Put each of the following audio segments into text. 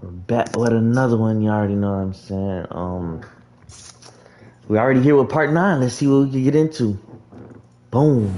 We're back with another one. You already know what I'm saying. We already here with part 9. Let's see what we can get into. Boom.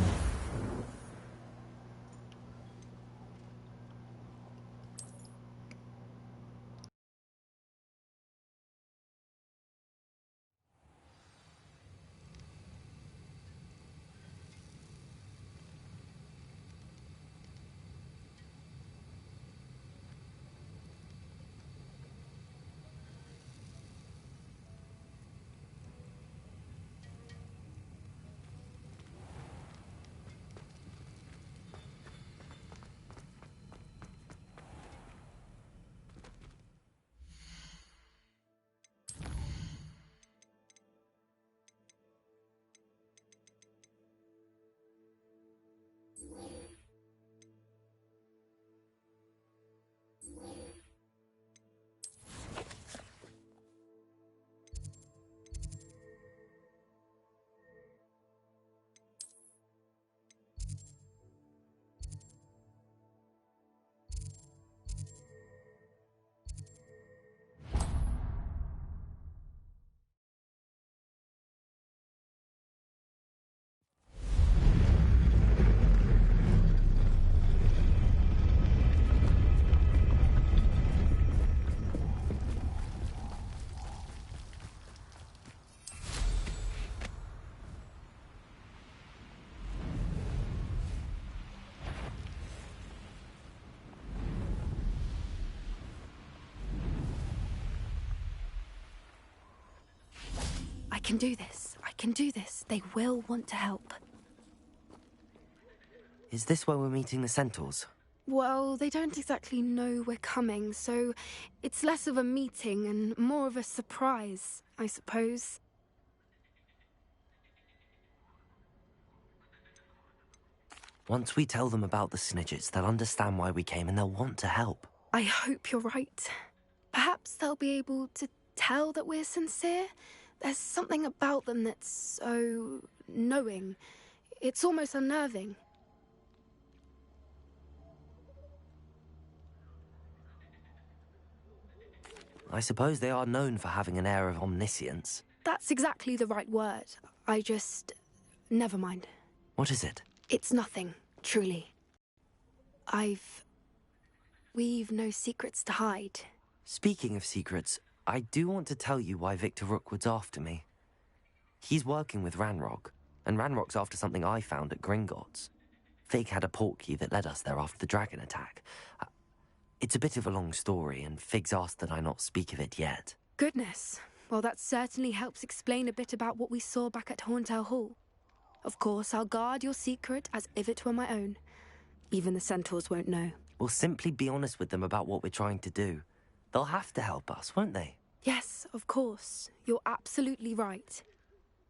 I can do this. I can do this. They will want to help. Is this where we're meeting the centaurs? Well, they don't exactly know we're coming, so it's less of a meeting and more of a surprise, I suppose. Once we tell them about the Snidgets, they'll understand why we came and they'll want to help. I hope you're right. Perhaps they'll be able to tell that we're sincere. There's something about them that's so knowing. It's almost unnerving. I suppose they are known for having an air of omniscience. That's exactly the right word. Never mind. What is it? It's nothing, truly. We've no secrets to hide. Speaking of secrets, I do want to tell you why Victor Rookwood's after me. He's working with Ranrock, and Ranrock's after something I found at Gringotts. Fig had a portkey that led us there after the dragon attack. It's a bit of a long story, and Fig's asked that I not speak of it yet. Goodness. Well, that certainly helps explain a bit about what we saw back at Horntail Hall. Of course, I'll guard your secret as if it were my own. Even the centaurs won't know. We'll simply be honest with them about what we're trying to do. They'll have to help us, won't they? Yes, of course. You're absolutely right.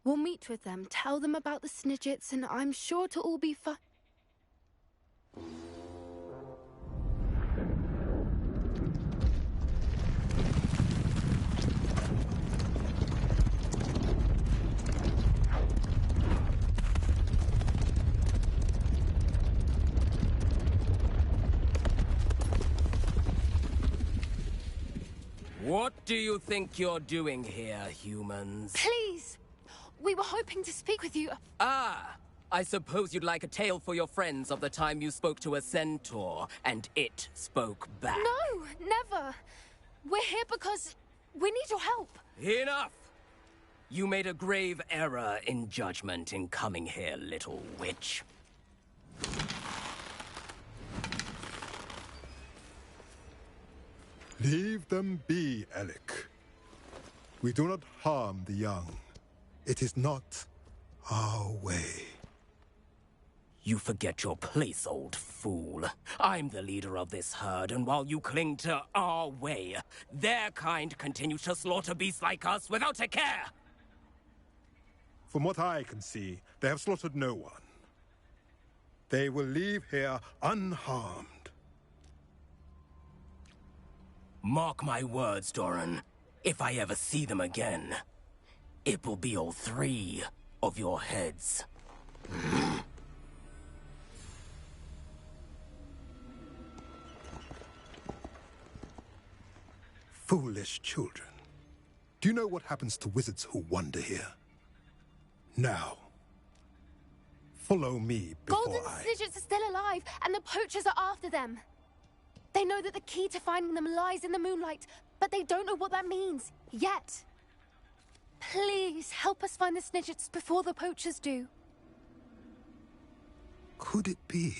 We'll meet with them, tell them about the Snidgets, and I'm sure it'll all be fun. What do you think you're doing here, humans? Please! We were hoping to speak with you. Ah! I suppose you'd like a tale for your friends of the time you spoke to a centaur, and it spoke back. No, never. We're here because we need your help. Enough! You made a grave error in judgment in coming here, little witch. Leave them be, Alec. We do not harm the young. It is not our way. You forget your place, old fool. I'm the leader of this herd, and while you cling to our way, their kind continue to slaughter beasts like us without a care! From what I can see, they have slaughtered no one. They will leave here unharmed. Mark my words, Doran. If I ever see them again, it will be all 3 of your heads. Foolish children. Do you know what happens to wizards who wander here? Now, follow me before Golden Snidgets are still alive, and the poachers are after them. They know that the key to finding them lies in the moonlight, but they don't know what that means, yet. Please, help us find the Snidgets before the poachers do. Could it be?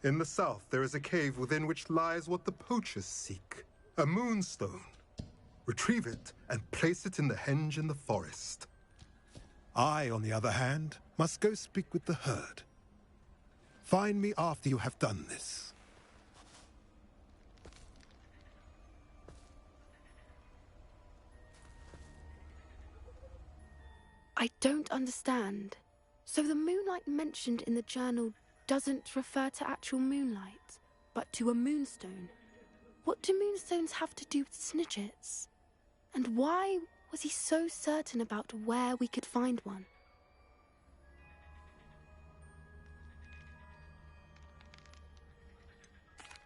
In the south, there is a cave within which lies what the poachers seek. A moonstone. Retrieve it and place it in the henge in the forest. I, on the other hand, must go speak with the herd. Find me after you have done this. I don't understand. So the moonlight mentioned in the journal doesn't refer to actual moonlight, but to a moonstone. What do moonstones have to do with Snidgets? And why was he so certain about where we could find one?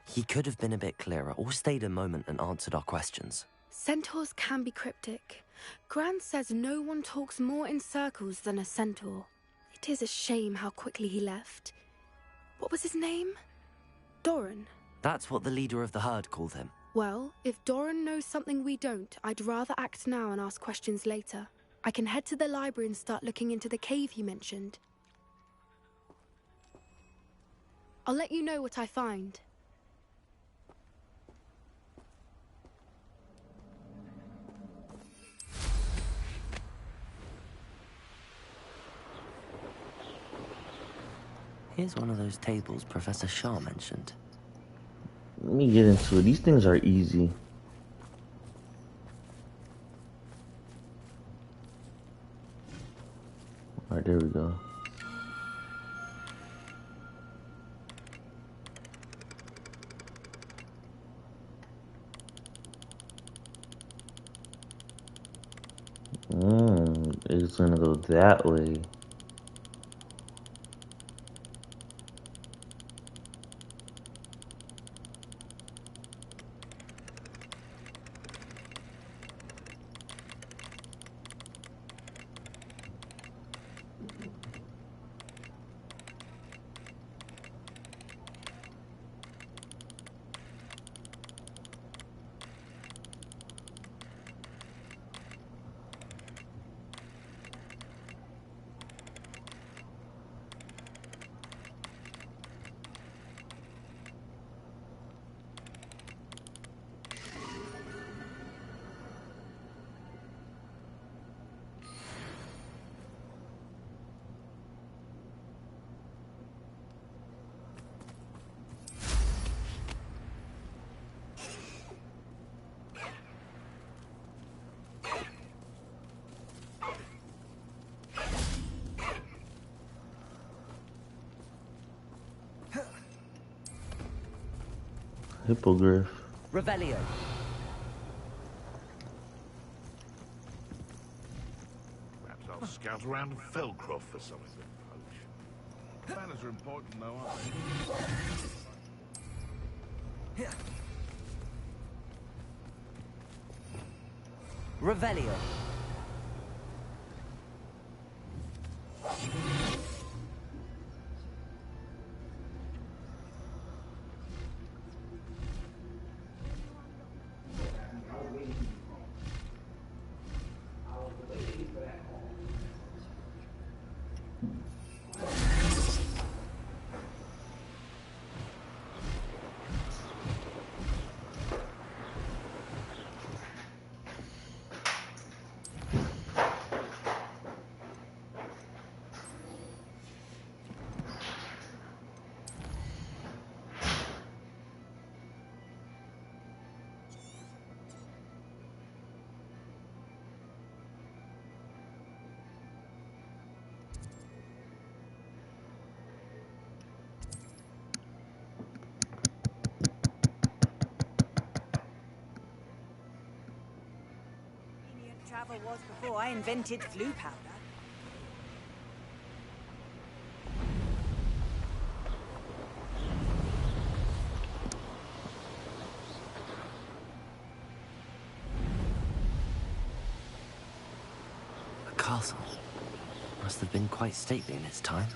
He could have been a bit clearer, or stayed a moment and answered our questions. Centaurs can be cryptic. Gran says no one talks more in circles than a centaur. It is a shame how quickly he left. What was his name? Doran. That's what the leader of the herd called him. Well, if Doran knows something we don't, I'd rather act now and ask questions later. I can head to the library and start looking into the cave he mentioned. I'll let you know what I find. Here's one of those tables Professor Shah mentioned. Let me get into it. These things are easy. Alright, there we go. It's gonna go that way. Hippogriff. Revelio. Perhaps I'll scout around Felcroft for something to poach. Manners are important, though, aren't they? Revelio. Travel was before I invented flu powder. castle. Must have been quite stately in its time.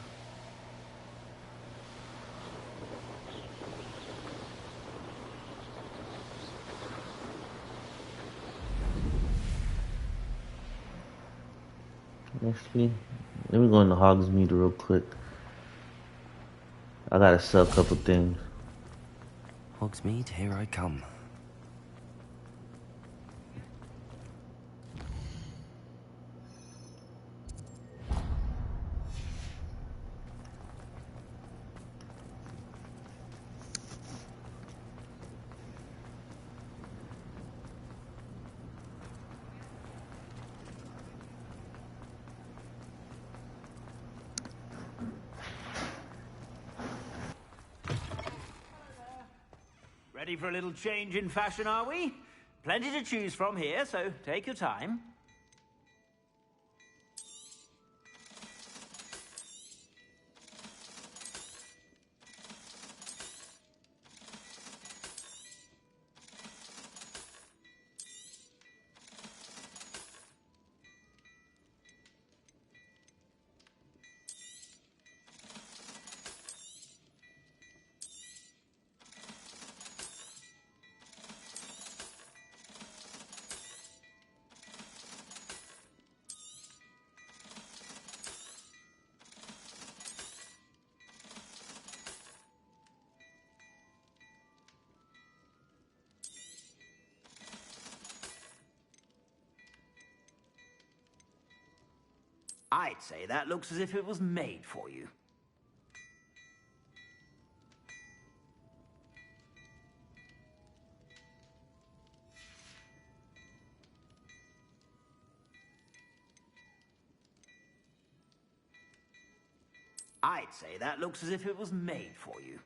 Actually, let me go into Hogsmeade real quick. I gotta sell a couple things. Hogsmeade, here I come. Ready for a little change in fashion, are we? Plenty to choose from here, so take your time. I'd say that looks as if it was made for you. I'd say that looks as if it was made for you.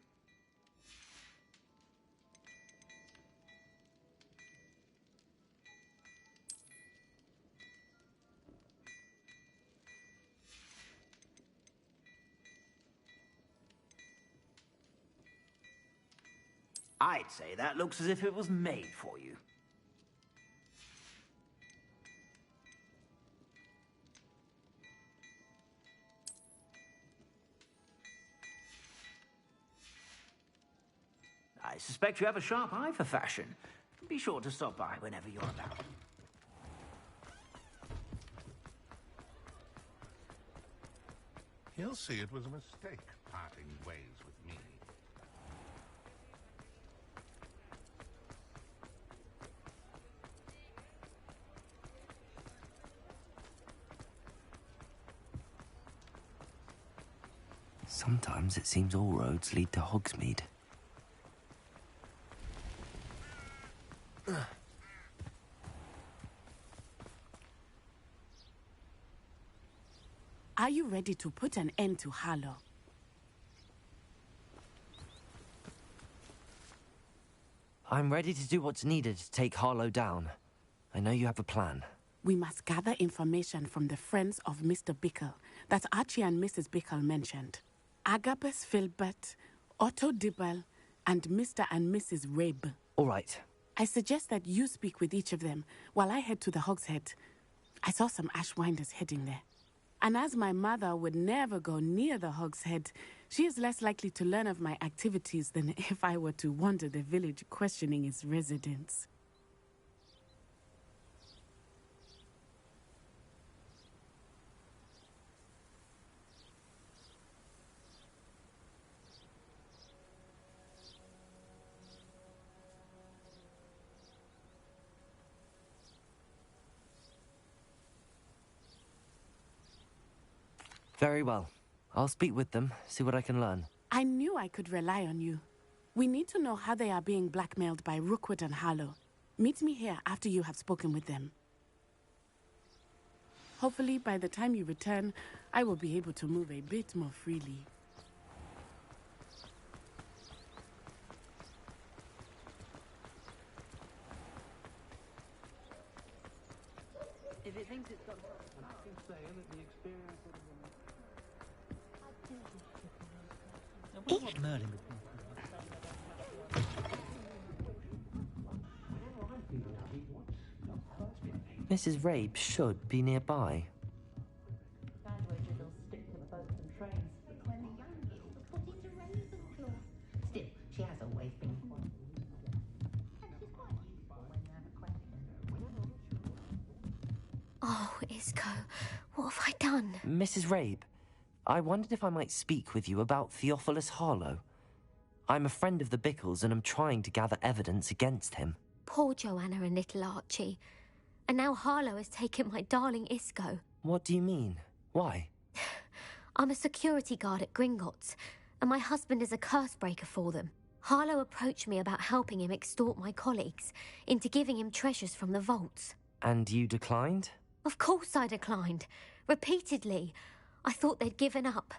I'd say that looks as if it was made for you. I suspect you have a sharp eye for fashion. Be sure to stop by whenever you're about. He'll see it was a mistake parting ways with me. Sometimes it seems all roads lead to Hogsmeade. Are you ready to put an end to Harlow? I'm ready to do what's needed to take Harlow down. I know you have a plan. We must gather information from the friends of Mr. Bickle that Archie and Mrs. Bickle mentioned. Agabus Filbert, Otto Dibble, and Mr. and Mrs. Rabe. All right. I suggest that you speak with each of them while I head to the Hogshead. I saw some Ashwinders heading there. And as my mother would never go near the Hogshead, she is less likely to learn of my activities than if I were to wander the village questioning its residents. Very well. I'll speak with them, see what I can learn. I knew I could rely on you. We need to know how they are being blackmailed by Rookwood and Harlow. Meet me here after you have spoken with them. Hopefully, by the time you return, I will be able to move a bit more freely. If it thinks it's got... I can say that the experience of what Merlin Mrs. Rabe should be nearby. She has always been quite eager. And she's quite useful when you have a question. Oh, Isco, what have I done? Mrs. Rabe, I wondered if I might speak with you about Theophilus Harlow. I'm a friend of the Bickles and I'm trying to gather evidence against him. Poor Joanna and little Archie. And now Harlow has taken my darling Isco. What do you mean? Why? I'm a security guard at Gringotts, and my husband is a curse breaker for them. Harlow approached me about helping him extort my colleagues into giving him treasures from the vaults. And you declined? Of course I declined. Repeatedly. I thought they'd given up,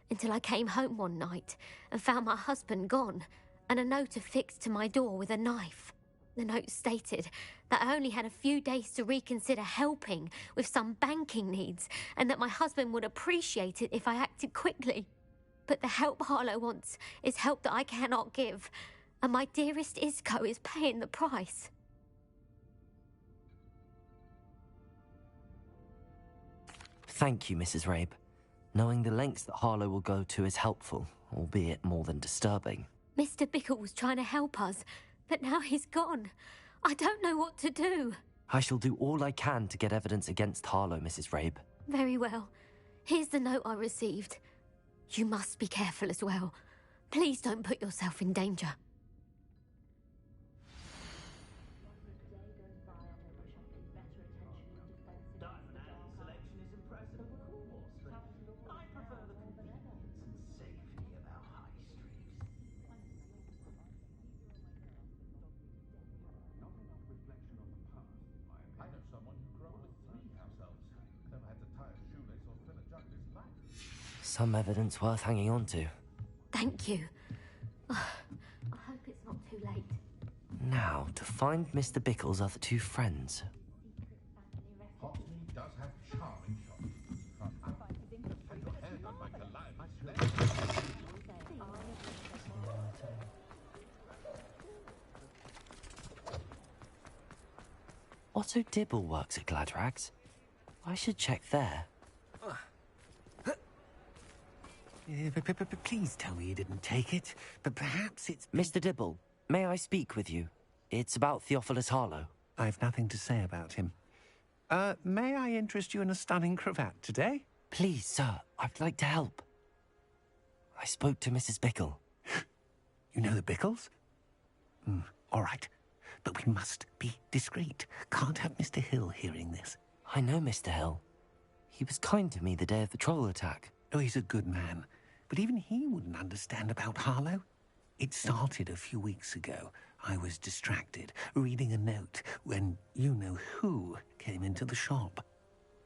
until I came home one night and found my husband gone, and a note affixed to my door with a knife. The note stated that I only had a few days to reconsider helping with some banking needs, and that my husband would appreciate it if I acted quickly. But the help Harlow wants is help that I cannot give, and my dearest Isco is paying the price. Thank you, Mrs. Rabe. Knowing the lengths that Harlow will go to is helpful, albeit more than disturbing. Mr. Bickle was trying to help us, but now he's gone. I don't know what to do. I shall do all I can to get evidence against Harlow, Mrs. Rabe. Very well. Here's the note I received. You must be careful as well. Please don't put yourself in danger. Some evidence worth hanging on to. Thank you. I hope it's not too late. Now, to find Mr. Bickle's other two friends. Hogsmeade does have charming shops. Had your hair done by Calliope. Otto Dibble works at Gladrags. I should check there. Please tell me you didn't take it, but perhaps it's... Mr. Dibble, may I speak with you? It's about Theophilus Harlow. I've nothing to say about him. May I interest you in a stunning cravat today? Please, sir, I'd like to help. I spoke to Mrs. Bickle. You know the Bickles? All right, but we must be discreet. Can't have Mr. Hill hearing this. I know Mr. Hill. He was kind to me the day of the troll attack. Oh, he's a good man. But even he wouldn't understand about Harlow. It started a few weeks ago. I was distracted, reading a note, when you-know-who came into the shop.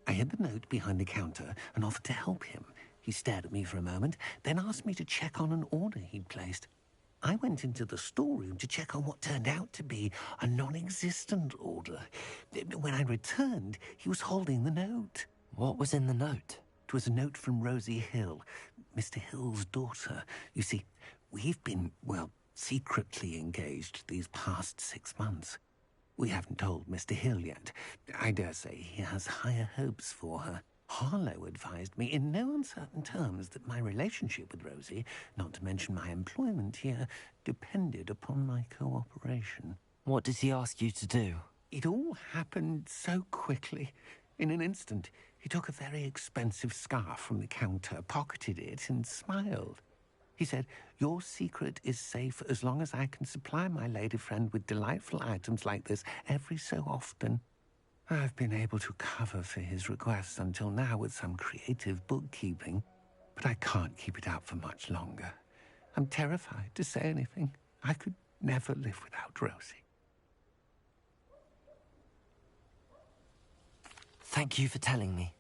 I hid the note behind the counter and offered to help him. He stared at me for a moment, then asked me to check on an order he'd placed. I went into the storeroom to check on what turned out to be a non-existent order. When I returned, he was holding the note. What was in the note? It was a note from Rosie Hill, Mr. Hill's daughter. You see, we've been, well, secretly engaged these past 6 months. We haven't told Mr. Hill yet. I dare say he has higher hopes for her. Harlow advised me in no uncertain terms that my relationship with Rosie, not to mention my employment here, depended upon my cooperation. What did he ask you to do? It all happened so quickly. In an instant, he took a very expensive scarf from the counter, pocketed it, and smiled. He said, "Your secret is safe as long as I can supply my lady friend with delightful items like this every so often." I've been able to cover for his requests until now with some creative bookkeeping, but I can't keep it up for much longer. I'm terrified to say anything. I could never live without Rosie. Thank you for telling me.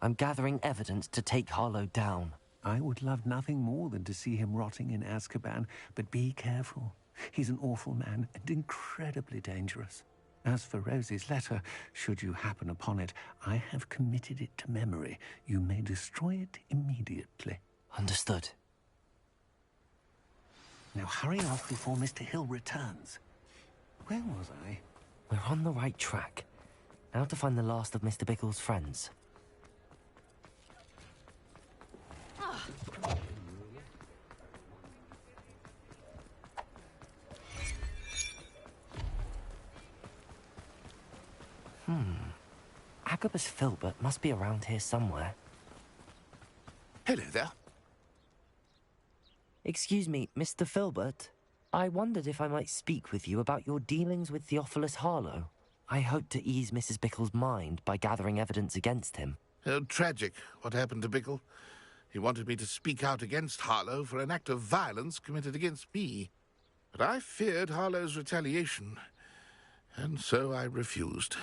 I'm gathering evidence to take Harlow down. I would love nothing more than to see him rotting in Azkaban, but be careful. He's an awful man and incredibly dangerous. As for Rosie's letter, should you happen upon it, I have committed it to memory. You may destroy it immediately. Understood. Now hurry off before Mr. Hill returns. Where was I? We're on the right track. Now to find the last of Mr. Bickle's friends. Agabus Filbert must be around here somewhere. Hello there. Excuse me, Mr. Filbert. I wondered if I might speak with you about your dealings with Theophilus Harlow. I hope to ease Mrs. Bickle's mind by gathering evidence against him. Oh, tragic, what happened to Bickle. He wanted me to speak out against Harlow for an act of violence committed against me. But I feared Harlow's retaliation, and so I refused.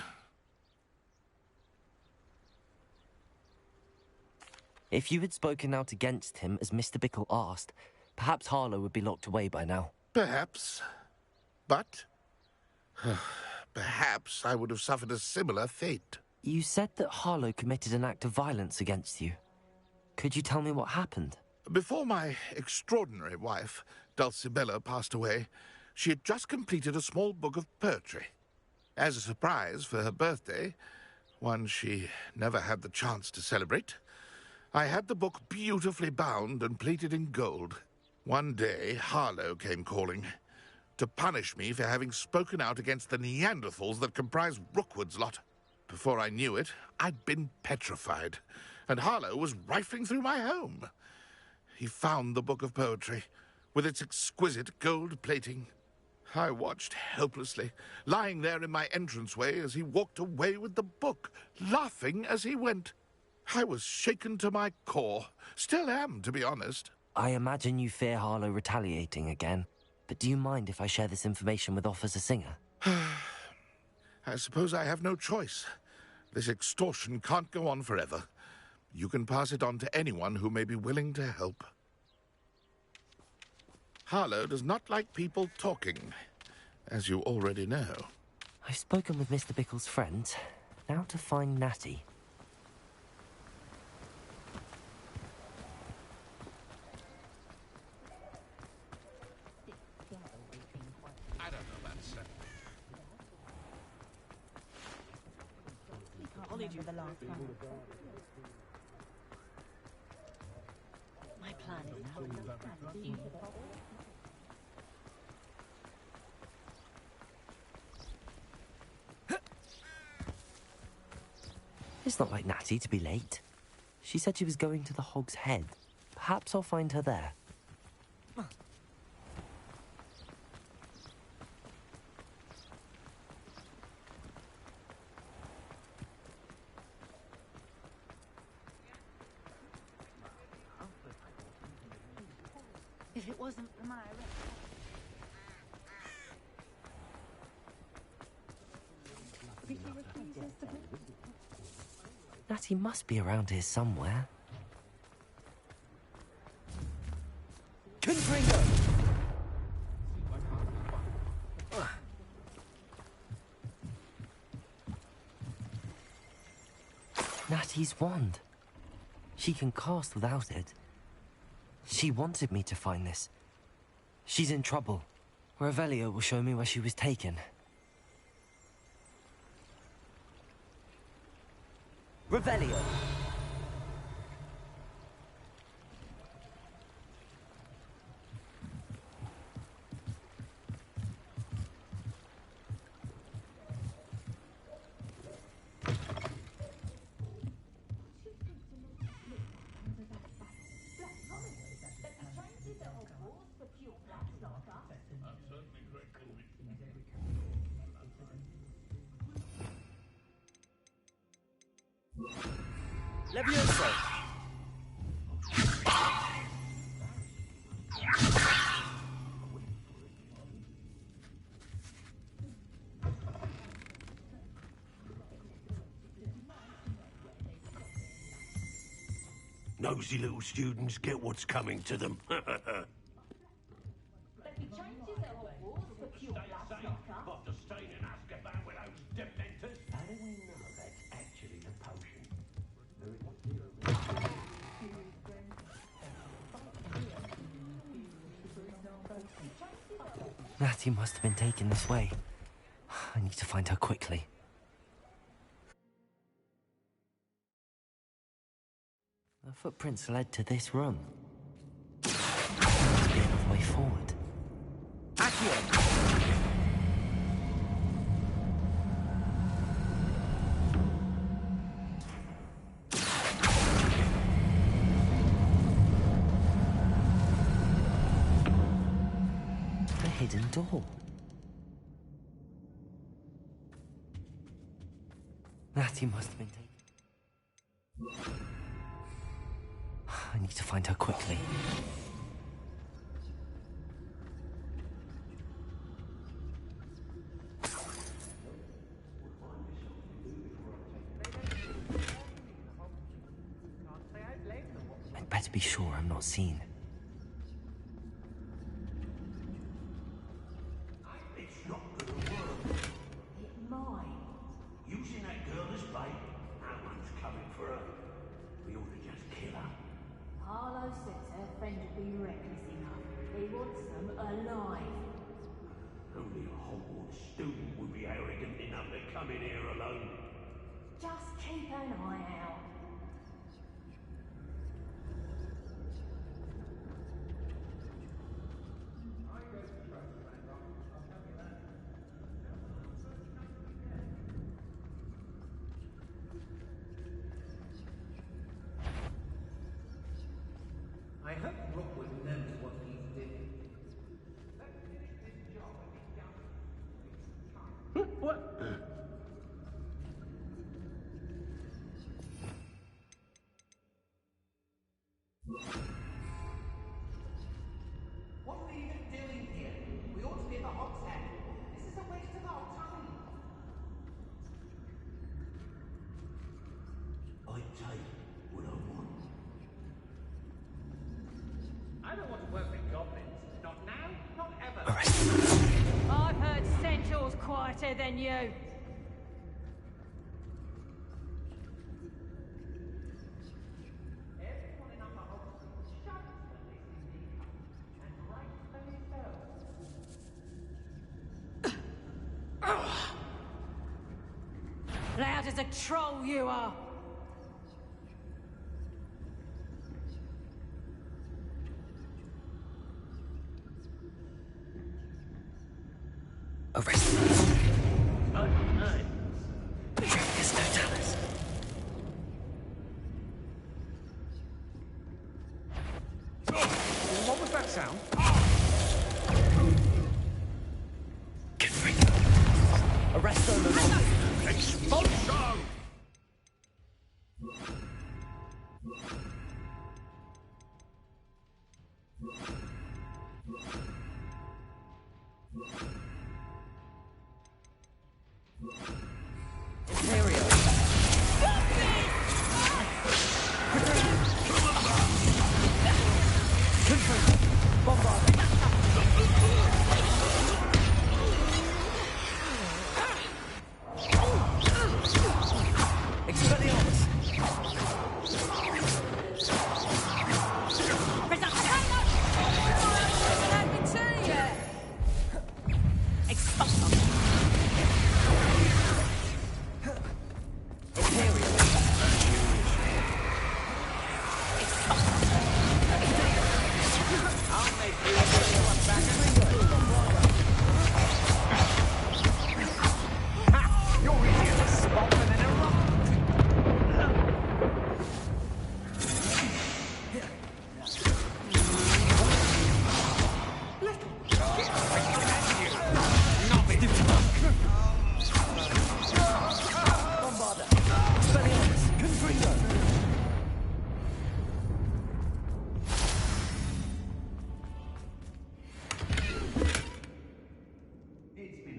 If you had spoken out against him as Mr. Bickle asked, perhaps Harlow would be locked away by now. Perhaps. But perhaps I would have suffered a similar fate. You said that Harlow committed an act of violence against you. Could you tell me what happened? Before my extraordinary wife, Dulcibella, passed away, she had just completed a small book of poetry. As a surprise for her birthday, one she never had the chance to celebrate, I had the book beautifully bound and plated in gold. One day, Harlow came calling to punish me for having spoken out against the Neanderthals that comprise Rookwood's lot. Before I knew it, I'd been petrified, and Harlow was rifling through my home. He found the book of poetry, with its exquisite gold plating. I watched helplessly, lying there in my entranceway as he walked away with the book, laughing as he went. I was shaken to my core. Still am, to be honest. I imagine you fear Harlow retaliating again, but do you mind if I share this information with Officer Singer? I suppose I have no choice. This extortion can't go on forever. You can pass it on to anyone who may be willing to help. Harlow does not like people talking, as you already know. I've spoken with Mr. Bickle's friends. Now to find Natty. I don't know about that. I'll need you for the last time. My plan is now. It's not like Natty to be late. She said she was going to the Hog's Head. Perhaps I'll find her there. If it wasn't for my Natty must be around here somewhere. Confringo! Natty's wand. She can cast without it. She wanted me to find this. She's in trouble. Revelio will show me where she was taken. Revelio! Levioso! Nosy little students get what's coming to them. Natty must have been taken this way. I need to find her quickly. The footprints led to this room. Must be another way forward. Accio! hidden door. Matthew must have been taken. I need to find her quickly. I'd better be sure I'm not seen. It's not gonna work. It might. Using that girl as bait, no one's coming for her. We ought to just kill her. Harlow says her friend will be reckless enough. He wants them alive. Only a Hogwarts student would be arrogant enough to come in here alone. Just keep an eye out. I hope Rookwood knows what he's doing. What? What are we even doing here? We ought to be at the Hog's Head. This is a waste of our time. I take what I want. I don't want to work with goblins. Not now, not ever. I've heard centaurs quieter than you. Everyone in Upper Hogsmeade shouts when they see me coming, and rightfully so. Loud as a troll you are. Arrest me. Oh, no. Trivius Totalis. What was that sound? Get free. Arrest them. Expulso! It's been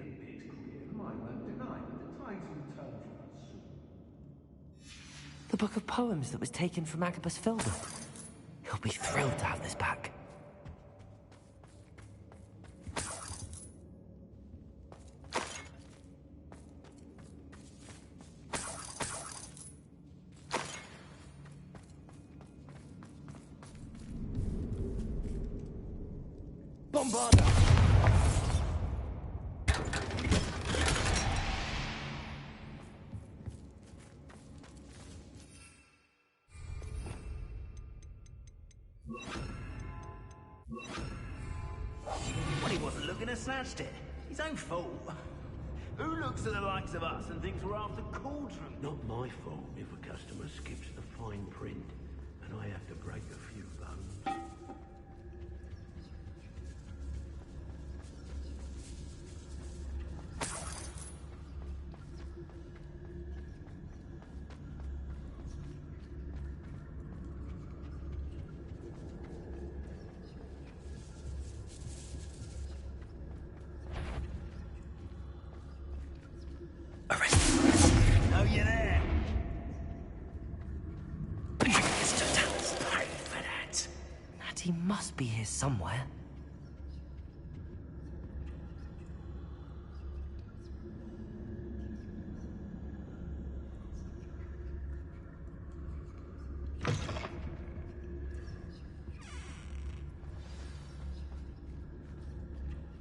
a bit clear. Mine won't deny, but the tides will turn for us soon. The book of poems that was taken from Agabus Filbert. He'll be thrilled to have this back. Bombarda! Well, he wasn't looking to snatched it. His own fault. Who looks at the likes of us and thinks we're after cauldron? Not my fault if a customer skips the fine print and I have to break a few bones. be here somewhere.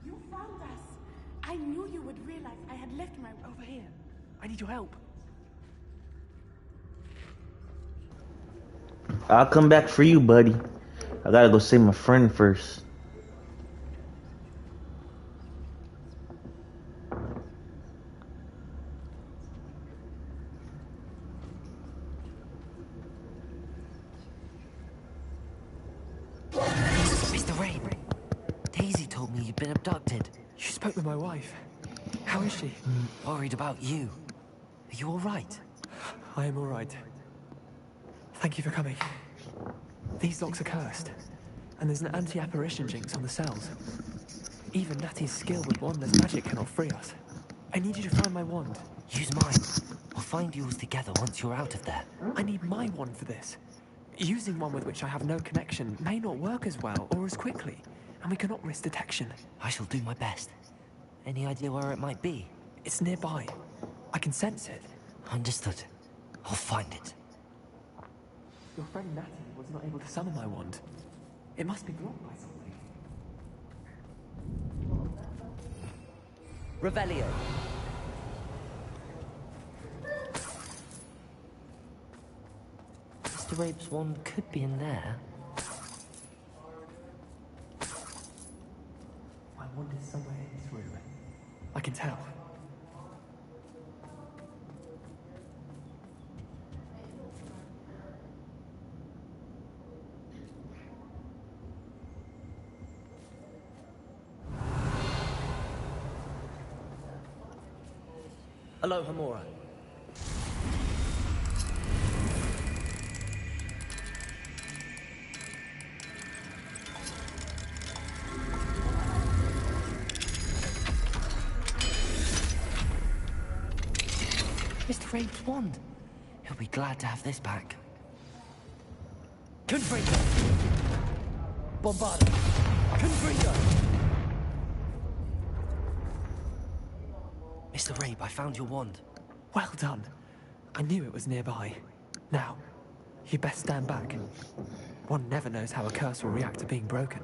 You found us. I knew you would realize I had left my... Over here. I need your help. I'll come back for you, buddy. I gotta go save my friend first. Mr. Rain, Daisy told me you'd been abducted. You spoke with my wife. How is she? Worried about you. Are you all right? I am all right. Thank you for coming. These locks are cursed, and there's an anti-apparition jinx on the cells. Even Natty's skill with wandless magic cannot free us. I need you to find my wand. Use mine. We'll find yours together once you're out of there. I need my wand for this. Using one with which I have no connection may not work as well or as quickly, and we cannot risk detection. I shall do my best. Any idea where it might be? It's nearby. I can sense it. Understood. I'll find it. Your friend Natty was not able to summon my wand. It must be blocked by something. Revelio. Mr. Rabe's wand could be in there. My wand is somewhere in this room. I can tell. Hello, Hamura. Mr. Rabe's wand. He'll be glad to have this back. Confringo! Bombarda! Confringo! Mr. Rabe, I found your wand. Well done. I knew it was nearby. Now, you best stand back. One never knows how a curse will react to being broken.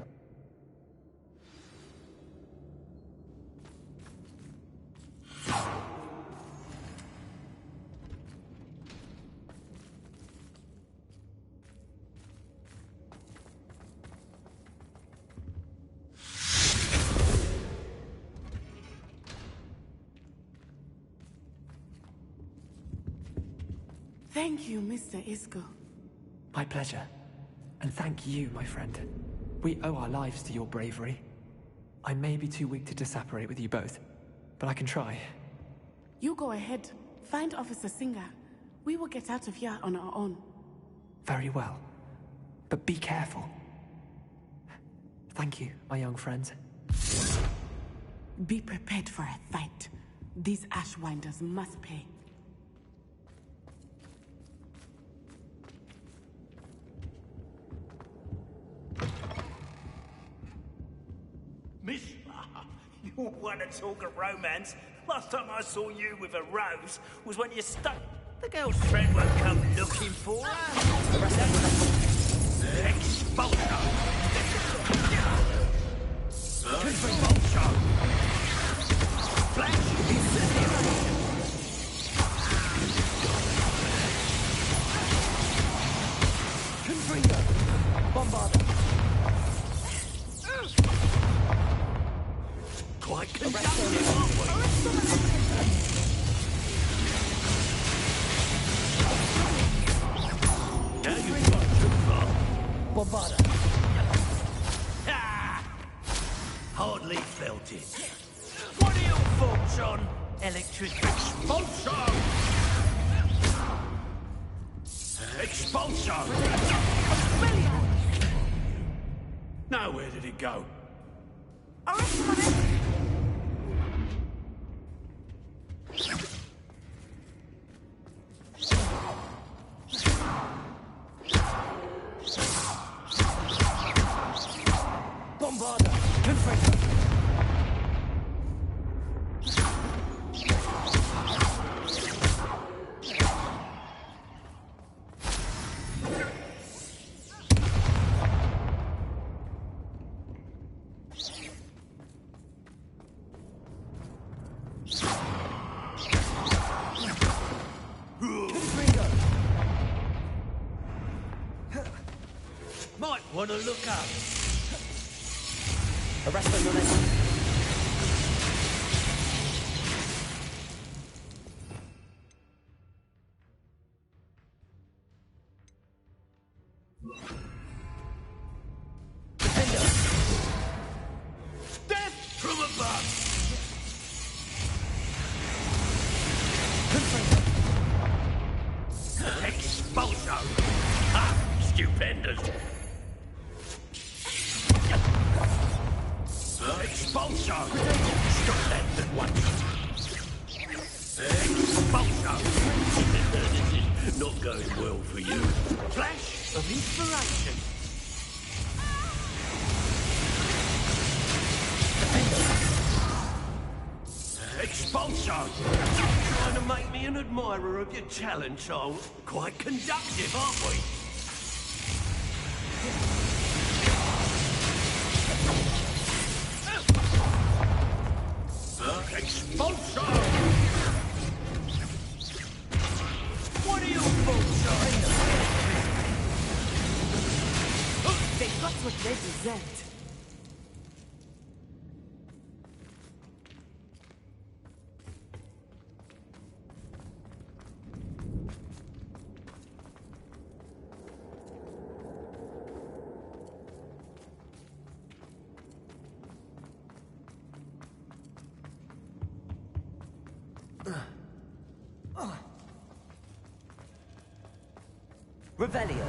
Thank you, Mr. Isco. My pleasure. And thank you, my friend. We owe our lives to your bravery. I may be too weak to disapparate with you both, but I can try. You go ahead. Find Officer Singer. We will get out of here on our own. Very well. But be careful. Thank you, my young friends. Be prepared for a fight. These Ashwinders must pay. Miss, you want to talk of romance? Last time I saw you with a rose was when you stuck. The girl's friend won't come looking for her. Expulsion! Expulsion! Flash incendiary! Confringo! Bombarda! Quite conductive, aren't we? Now you've got too far. Bombarda! Ah! Hardly felt it. What are your thoughts on electric expulsion? Expulsion! Now where did it go? Want to look up? Arrest them, Nonetheless. Death from above! Expulso! Ah, stupendous! Expulso! Stop that at once! Expulso! This is not going well for you. Flash of inspiration! Expulso! Trying to make me an admirer of your talent, so quite conductive, aren't we? Expulso! What are you Expulso? They got what they deserved. Revelio.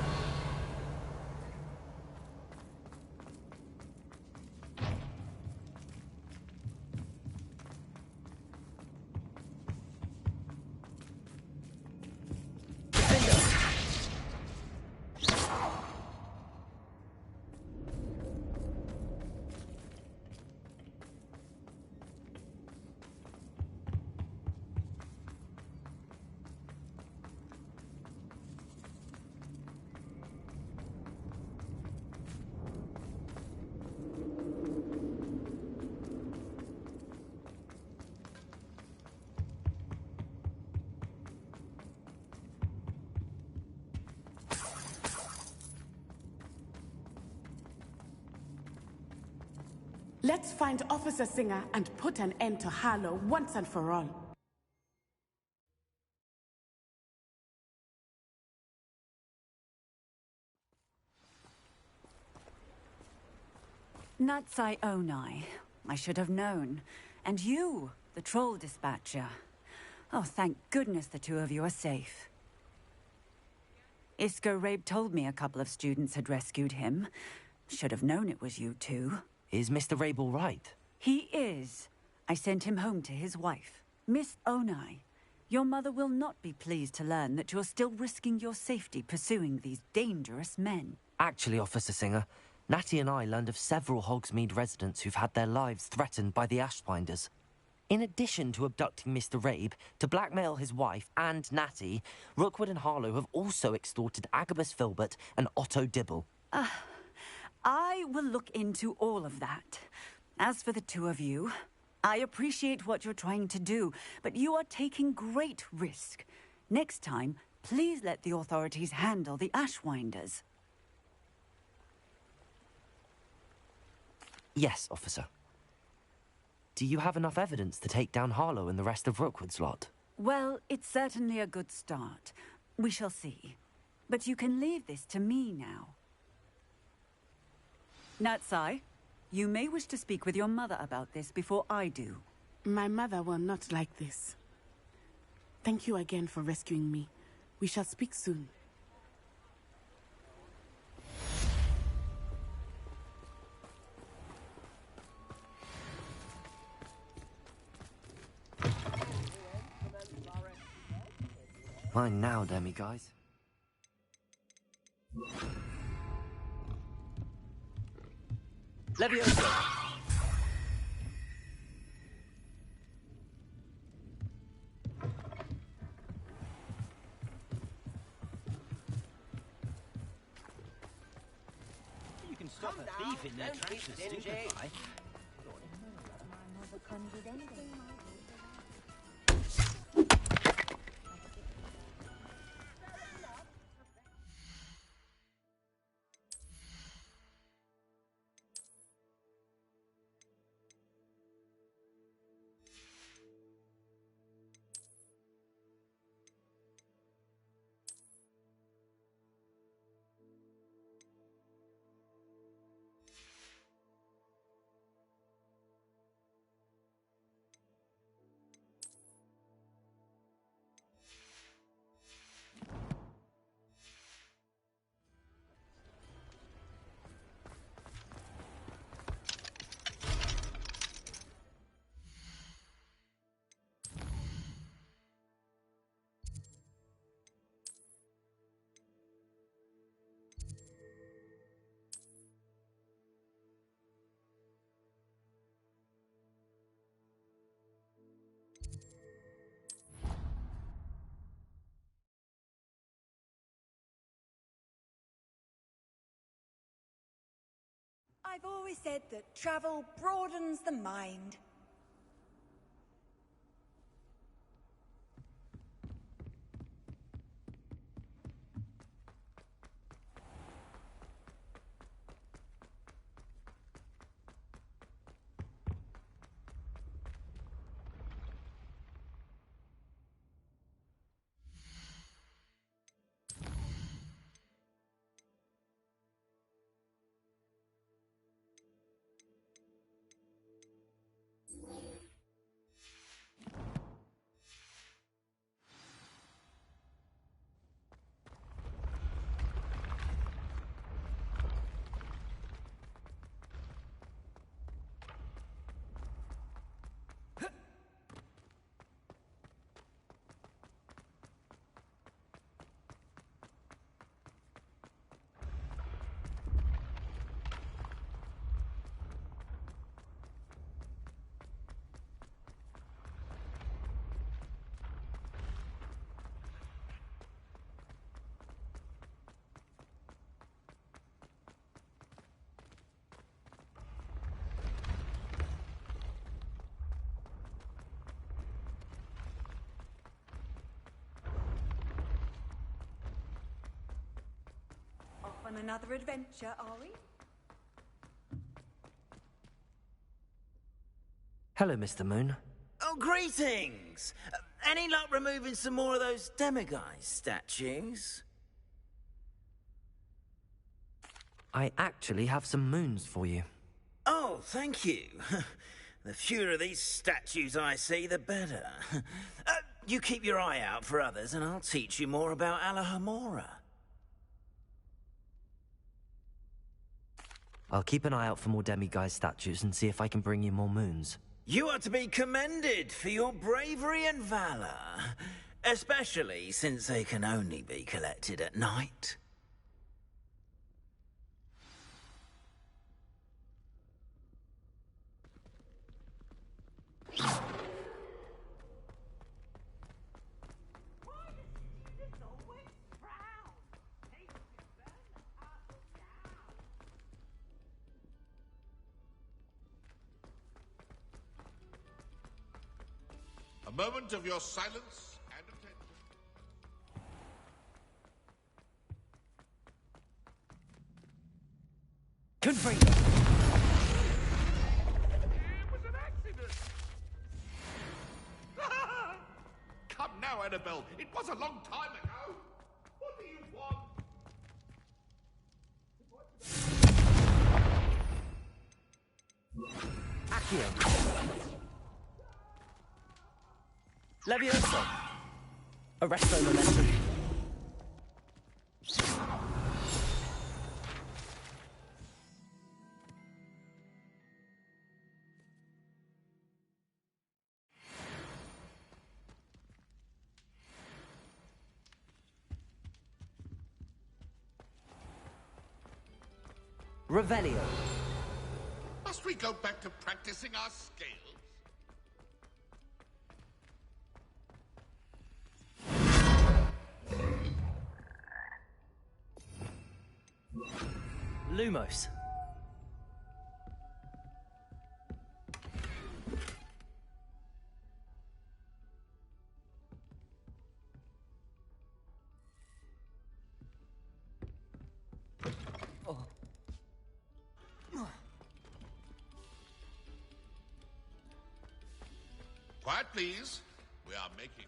Let's find Officer Singer and put an end to Harlow once and for all. Natsai Onai. I should have known. And you, the troll dispatcher. Oh, thank goodness the two of you are safe. Isco Rabe told me a couple of students had rescued him. Should have known it was you two. Is Mr. Rabe all right? He is. I sent him home to his wife. Miss Onai, your mother will not be pleased to learn that you're still risking your safety pursuing these dangerous men. Actually, Officer Singer, Natty and I learned of several Hogsmeade residents who've had their lives threatened by the Ashwinders. In addition to abducting Mr. Rabe to blackmail his wife and Natty, Rookwood and Harlow have also extorted Agabus Filbert and Otto Dibble. I will look into all of that. As for the two of you, I appreciate what you're trying to do, but you are taking great risk. Next time, please let the authorities handle the Ashwinders. Yes, officer. Do you have enough evidence to take down Harlow and the rest of Rookwood's lot? Well, it's certainly a good start. We shall see. But you can leave this to me now. Natsai, you may wish to speak with your mother about this before I do. My mother will not like this. Thank you again for rescuing me. We shall speak soon. Mine now, demi-guys. Leviosa! You can stop a thief in their tracks to stupefy. I've always said that travel broadens the mind. On another adventure, are we? Hello, Mr. Moon. Oh, greetings! Any luck removing some more of those demiguise statues? I actually have some moons for you. Oh, thank you. The fewer of these statues I see, the better. You keep your eye out for others, and I'll teach you more about Alahamora. I'll keep an eye out for more demiguise statues and see if I can bring you more moons. You are to be commended for your bravery and valor, especially since they can only be collected at night. A moment of your silence and attention. Confringo! It was an accident! Come now, Annabelle. It was a long time ago. What do you want? Accio! Levioso! Arresto momentum. Revelio. Must we go back to practicing our scales? Lumos. Quiet, please. We are making...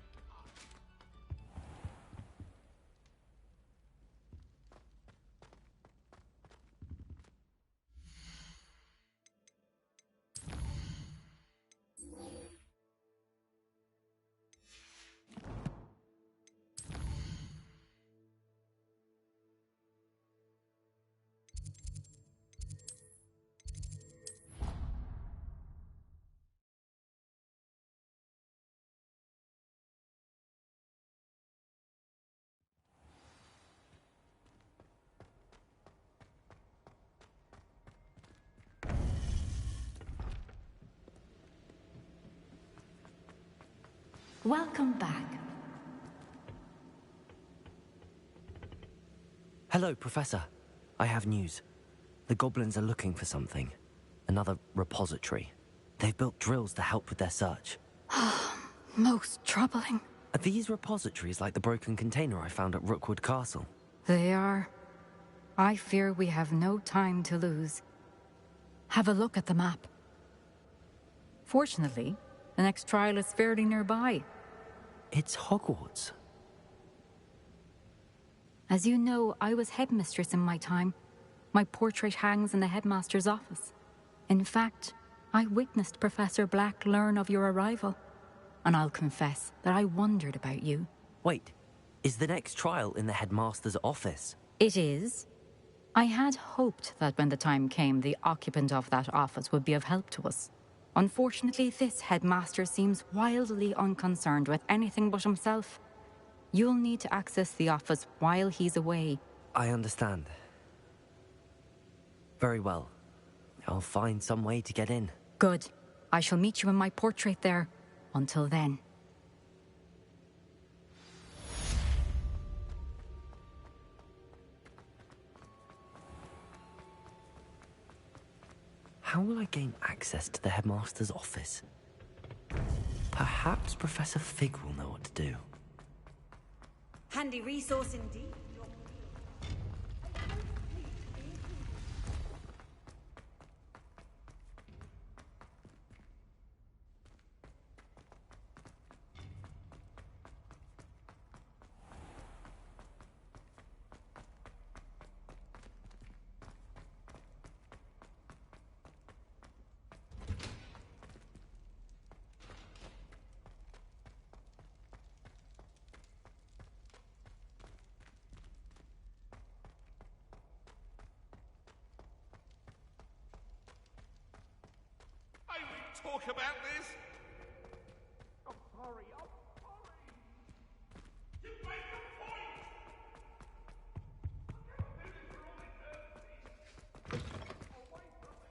Welcome back. Hello, Professor. I have news. The goblins are looking for something. Another repository. They've built drills to help with their search. Most troubling. Are these repositories like the broken container I found at Rookwood Castle? They are. I fear we have no time to lose. Have a look at the map. Fortunately, the next trial is fairly nearby. It's Hogwarts. As you know, I was headmistress in my time. My portrait hangs in the headmaster's office. In fact, I witnessed Professor Black learn of your arrival. And I'll confess that I wondered about you. Wait, is the next trial in the headmaster's office? It is. I had hoped that when the time came, the occupant of that office would be of help to us. Unfortunately, this headmaster seems wildly unconcerned with anything but himself. You'll need to access the office while he's away. I understand. Very well. I'll find some way to get in. Good. I shall meet you in my portrait there. Until then. How will I gain access to the headmaster's office? Perhaps Professor Fig will know what to do. Handy resource indeed. Talk about this? I'm sorry, You make the point! Away from me!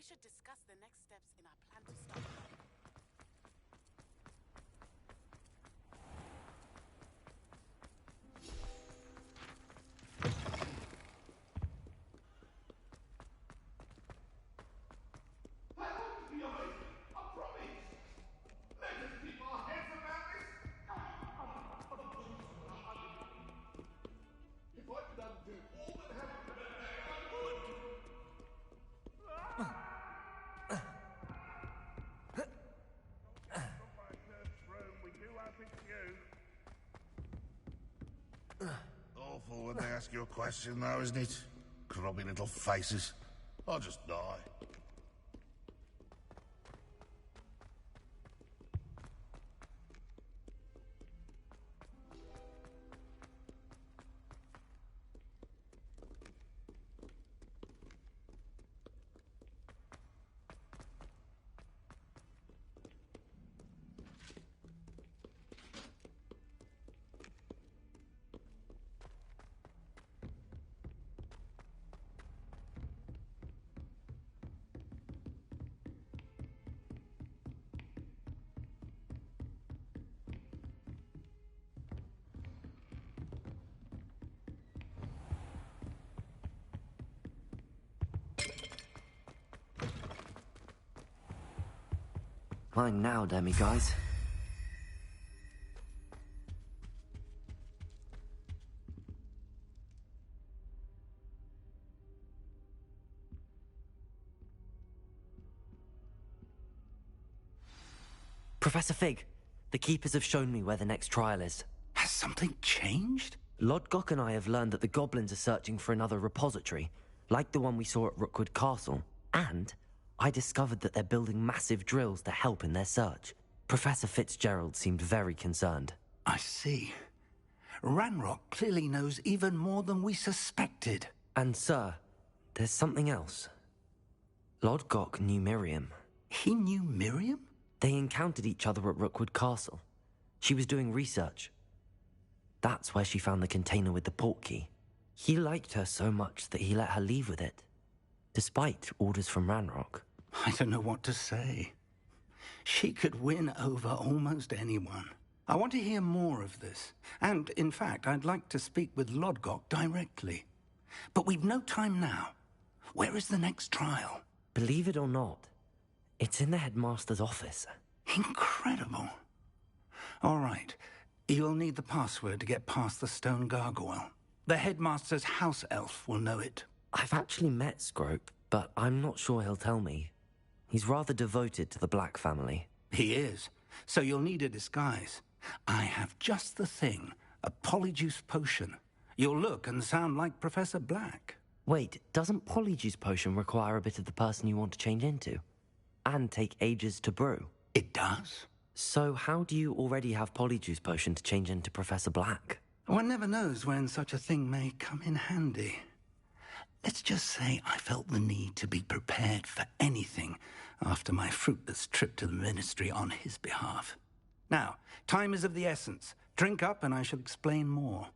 We should discuss the next steps in our plan to stop her. Awful when they ask you a question, though, isn't it? Grubby little faces. I'll just die. Mine now, demi-guys. Professor Fig, the Keepers have shown me where the next trial is. Has something changed? Lodgok and I have learned that the goblins are searching for another repository, like the one we saw at Rookwood Castle. And I discovered that they're building massive drills to help in their search. Professor Fitzgerald seemed very concerned. I see. Ranrock clearly knows even more than we suspected. And, sir, there's something else. Lodgok knew Miriam. He knew Miriam? They encountered each other at Rookwood Castle. She was doing research. That's where she found the container with the portkey. He liked her so much that he let her leave with it, despite orders from Ranrock. I don't know what to say. She could win over almost anyone. I want to hear more of this. And, in fact, I'd like to speak with Lodgok directly. But we've no time now. Where is the next trial? Believe it or not, it's in the headmaster's office. Incredible. All right. You'll need the password to get past the stone gargoyle. The headmaster's house elf will know it. I've actually met Scrope, but I'm not sure he'll tell me. He's rather devoted to the Black family. He is. So you'll need a disguise. I have just the thing. A polyjuice potion. You'll look and sound like Professor Black. Wait, doesn't Polyjuice Potion require a bit of the person you want to change into? And take ages to brew? It does. So how do you already have Polyjuice Potion to change into Professor Black? One never knows when such a thing may come in handy. Let's just say I felt the need to be prepared for anything after my fruitless trip to the Ministry on his behalf. Now, time is of the essence. Drink up and I shall explain more.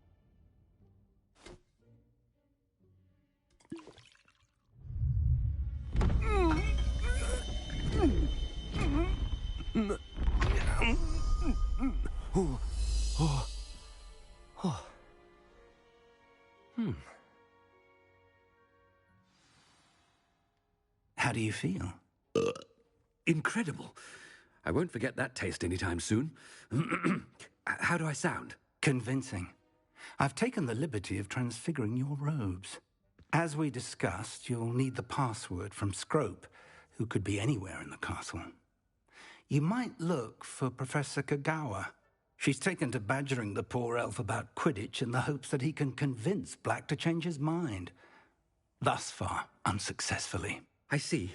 How do you feel? Incredible. I won't forget that taste anytime soon. How do I sound? Convincing. I've taken the liberty of transfiguring your robes. As we discussed, you'll need the password from Scrope, who could be anywhere in the castle. You might look for Professor Kagawa. She's taken to badgering the poor elf about Quidditch in the hopes that he can convince Black to change his mind. Thus far, unsuccessfully. I see.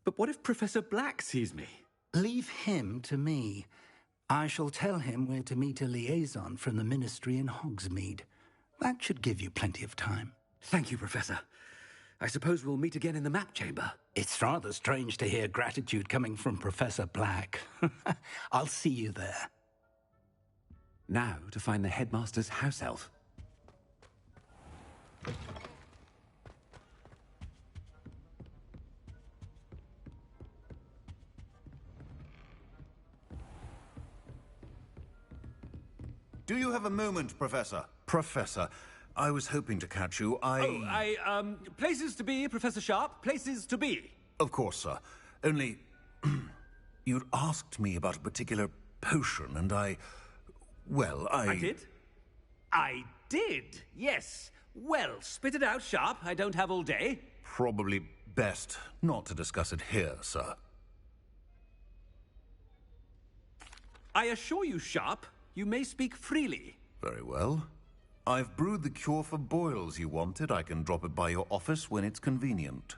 But what if Professor Black sees me? Leave him to me. I shall tell him where to meet a liaison from the Ministry in Hogsmeade. That should give you plenty of time. Thank you, Professor. I suppose we'll meet again in the map chamber. It's rather strange to hear gratitude coming from Professor Black. I'll see you there. Now to find the headmaster's house elf. Do you have a moment, Professor? Professor, I was hoping to catch you. Places to be, Professor Sharp. Places to be. Of course, sir. Only, you'd asked me about a particular potion, and I did? I did, yes. Well, spit it out, Sharp. I don't have all day. Probably best not to discuss it here, sir. I assure you, Sharp, you may speak freely. Very well. I've brewed the cure for boils you wanted. I can drop it by your office when it's convenient.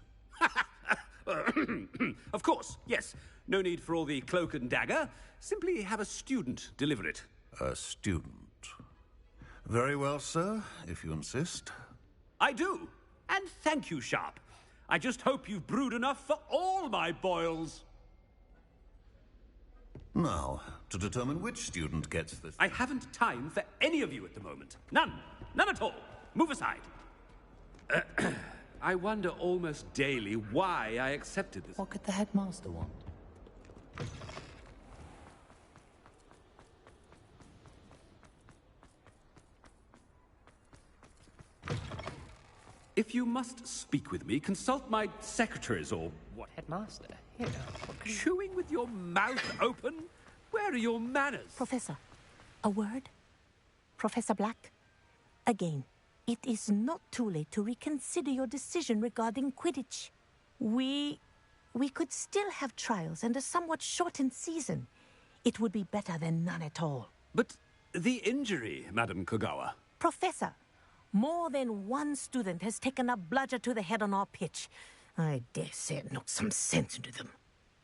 Of course, yes. No need for all the cloak and dagger. Simply have a student deliver it. A student. Very well, sir, if you insist. I do. And thank you, Sharp. I just hope you've brewed enough for all my boils. Now, to determine which student gets this... I haven't time for any of you at the moment. None. None at all. Move aside. I wonder almost daily why I accepted this. What could the headmaster want? If you must speak with me, consult my secretaries or what? Headmaster, here. Chewing with your mouth open? Where are your manners? Professor, a word? Professor Black? Again, it is not too late to reconsider your decision regarding Quidditch. We could still have trials and a somewhat shortened season. It would be better than none at all. But the injury, Madam Kagawa. Professor, more than one student has taken a bludger to the head on our pitch. I dare say it knocked some sense into them.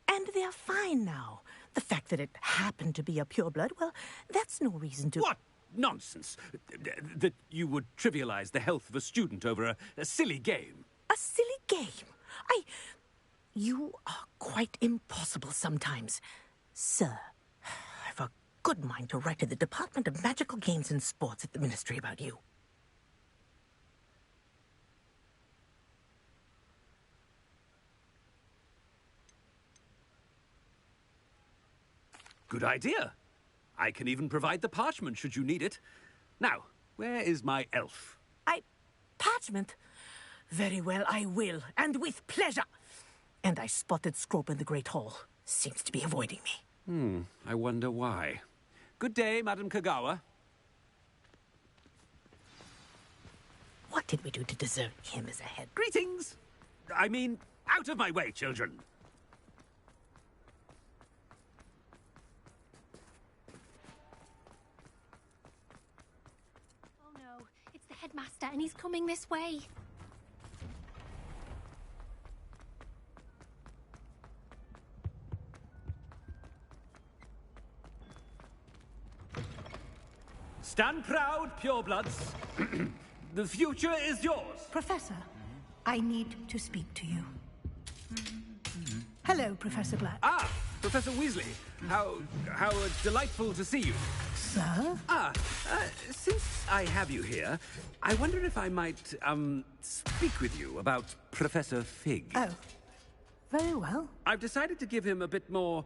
And they're fine now. The fact that it happened to be a pureblood, well, that's no reason to... What nonsense! That you would trivialize the health of a student over a silly game. A silly game? You are quite impossible sometimes. Sir, I've a good mind to write to the Department of Magical Games and Sports at the Ministry about you. Good idea. I can even provide the parchment should you need it. Now, where is my elf? Parchment? Very well, I will, and with pleasure. And I spotted Scrope in the Great Hall. Seems to be avoiding me. I wonder why. Good day, Madam Kagawa. What did we do to deserve him as a head? Greetings! I mean, out of my way, children. Oh no, it's the headmaster and he's coming this way. Stand proud, purebloods. The future is yours. Professor, I need to speak to you. Hello, Professor Black. Ah, Professor Weasley. How delightful to see you. Sir? Since I have you here, I wonder if I might, speak with you about Professor Fig. Oh, very well. I've decided to give him a bit more,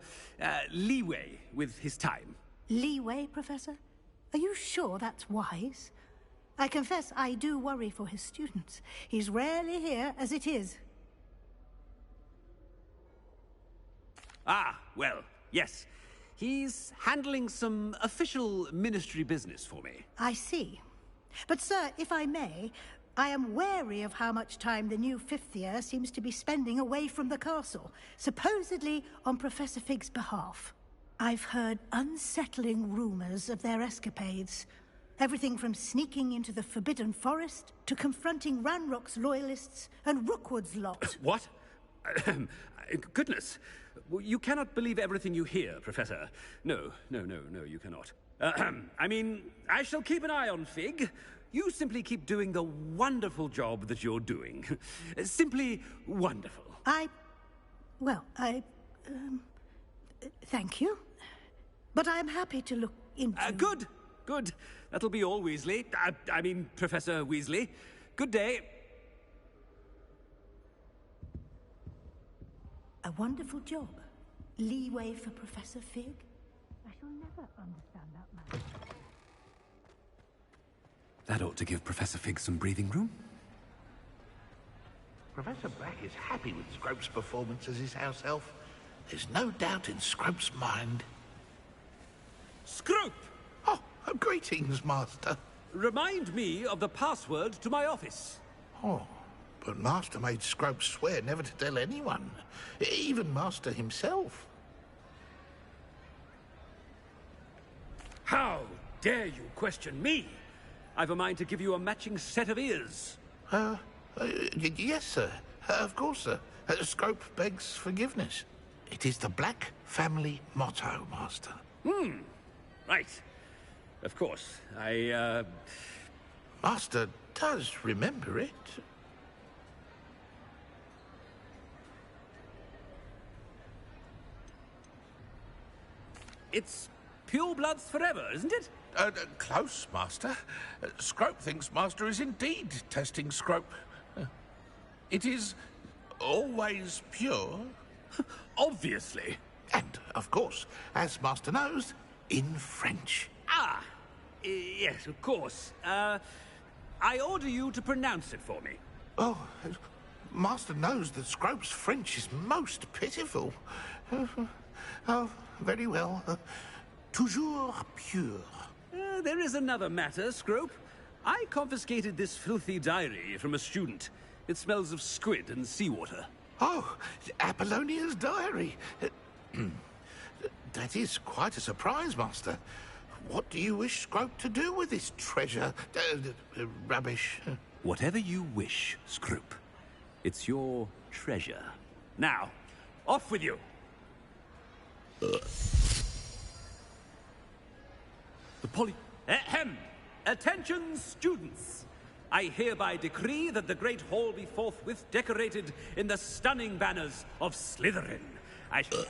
leeway with his time. Leeway, Professor? Are you sure that's wise? I confess I do worry for his students. He's rarely here as it is. Ah, well, yes. He's handling some official ministry business for me. I see. But, sir, if I may, I am wary of how much time the new fifth year seems to be spending away from the castle, supposedly on Professor Fig's behalf. I've heard unsettling rumors of their escapades. Everything from sneaking into the Forbidden Forest to confronting Ranrock's loyalists and Rookwood's lot. What? Goodness. You cannot believe everything you hear, Professor. No, you cannot. I mean, I shall keep an eye on Fig. You simply keep doing the wonderful job that you're doing. Simply wonderful. Thank you. But I'm happy to look into... Good. That'll be all, Weasley. I mean, Professor Weasley. Good day. A wonderful job. Leeway for Professor Fig? I shall never understand that man. That ought to give Professor Fig some breathing room. Professor Black is happy with Scrope's performance as his house elf. There's no doubt in Scrope's mind. Scrope! Oh, greetings, Master. Remind me of the password to my office. Oh, but Master made Scrope swear never to tell anyone, even Master himself. How dare you question me? I've a mind to give you a matching set of ears. Yes, sir. Of course, sir. Scrope begs forgiveness. It is the Black family motto, Master. Right. Of course. Master does remember it. It's purebloods forever, isn't it? Close, Master. Scrope thinks Master is indeed testing Scrope. It is always pure. Obviously. And, of course, as Master knows, in French. Yes, of course. I order you to pronounce it for me. Oh, Master knows that Scrope's French is most pitiful. Oh, very well. Toujours pure. There is another matter, Scrope. I confiscated this filthy diary from a student. It smells of squid and seawater. Oh, Apollonia's diary. That is quite a surprise, Master. What do you wish Scrope to do with this treasure? Rubbish. Whatever you wish, Scrope. It's your treasure. Now, off with you. The poly... Ahem! Attention, students! I hereby decree that the Great Hall be forthwith decorated in the stunning banners of Slytherin. I shall...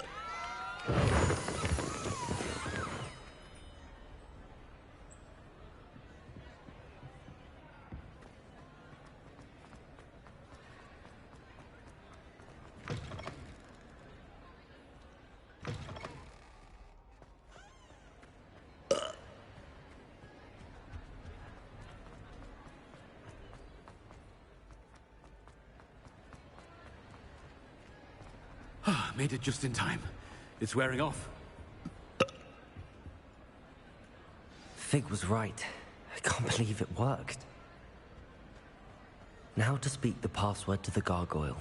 Made it just in time. It's wearing off. Fig was right. I can't believe it worked. Now to speak the password to the gargoyle.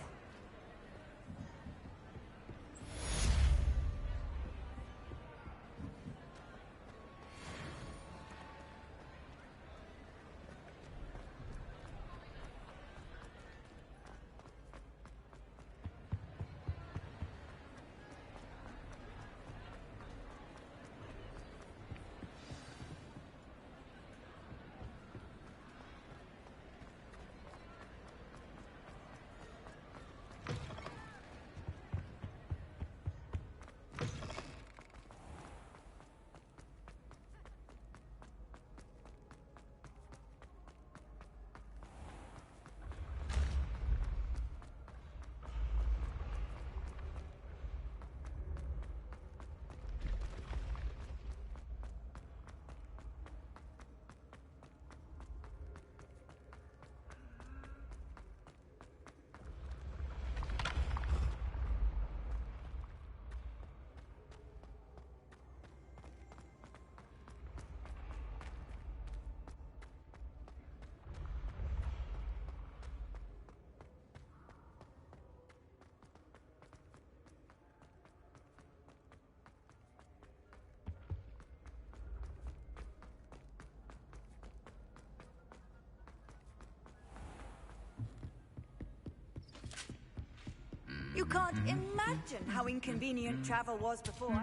You can't imagine how inconvenient travel was before.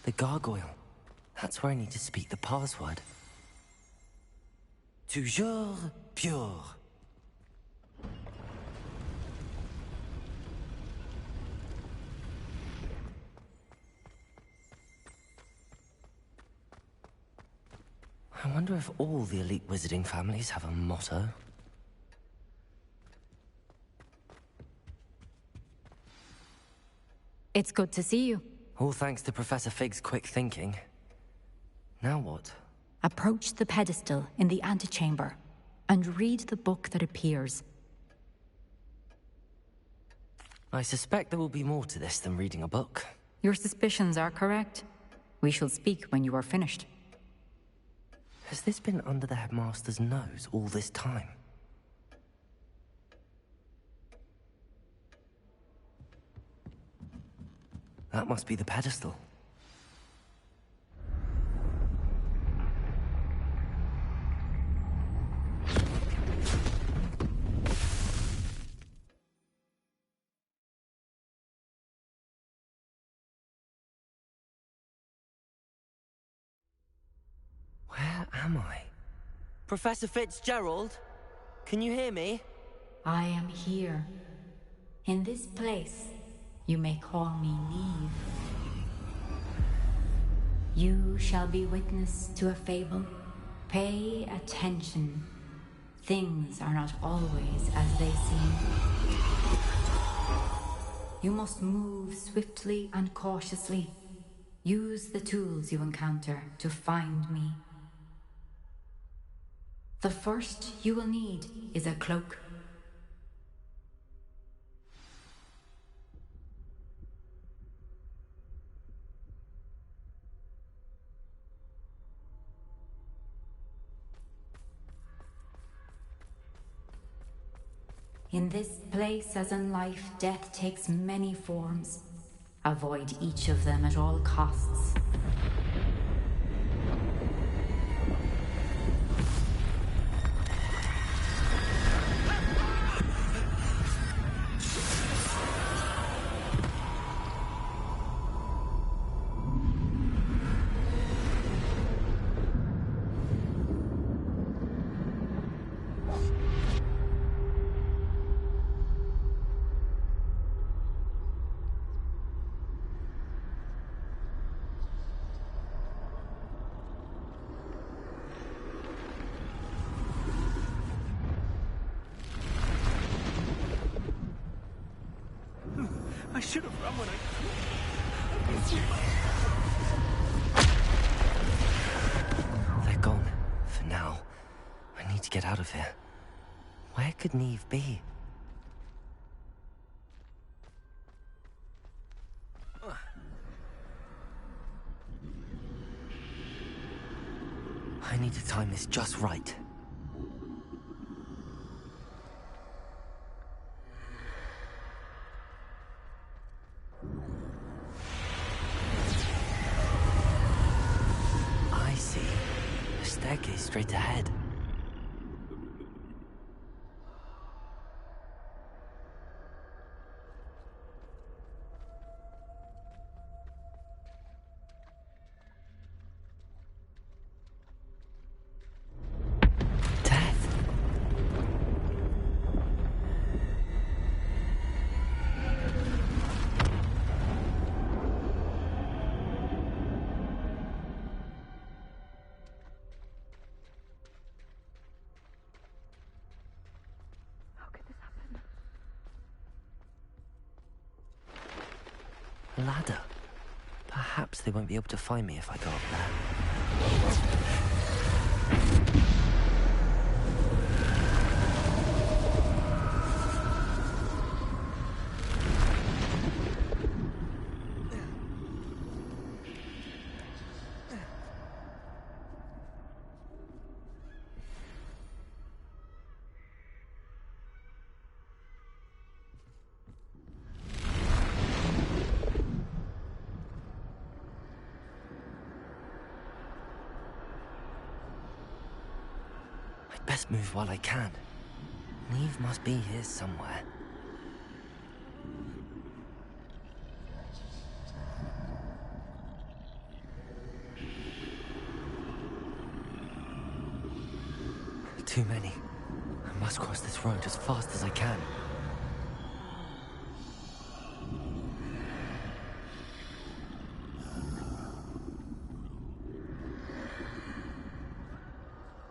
The gargoyle. That's where I need to speak the password. Toujours pure. I wonder if all the elite wizarding families have a motto. It's good to see you. All thanks to Professor Fig's quick thinking. Now what? Approach the pedestal in the antechamber and read the book that appears. I suspect there will be more to this than reading a book. Your suspicions are correct. We shall speak when you are finished. Has this been under the headmaster's nose all this time? That must be the pedestal. Where am I? Professor Fitzgerald? Can you hear me? I am here. In this place, you may call me Neve. You shall be witness to a fable. Pay attention. Things are not always as they seem. You must move swiftly and cautiously. Use the tools you encounter to find me. The first you will need is a cloak. In this place, as in life, death takes many forms. Avoid each of them at all costs. I should have run when They're gone. For now. I need to get out of here. Where could Neve be? I need to time this just right. I see. A staircase straight ahead. A ladder. Perhaps they won't be able to find me if I go up there. Best move while I can. Neve must be here somewhere. Too many. I must cross this road as fast as I can.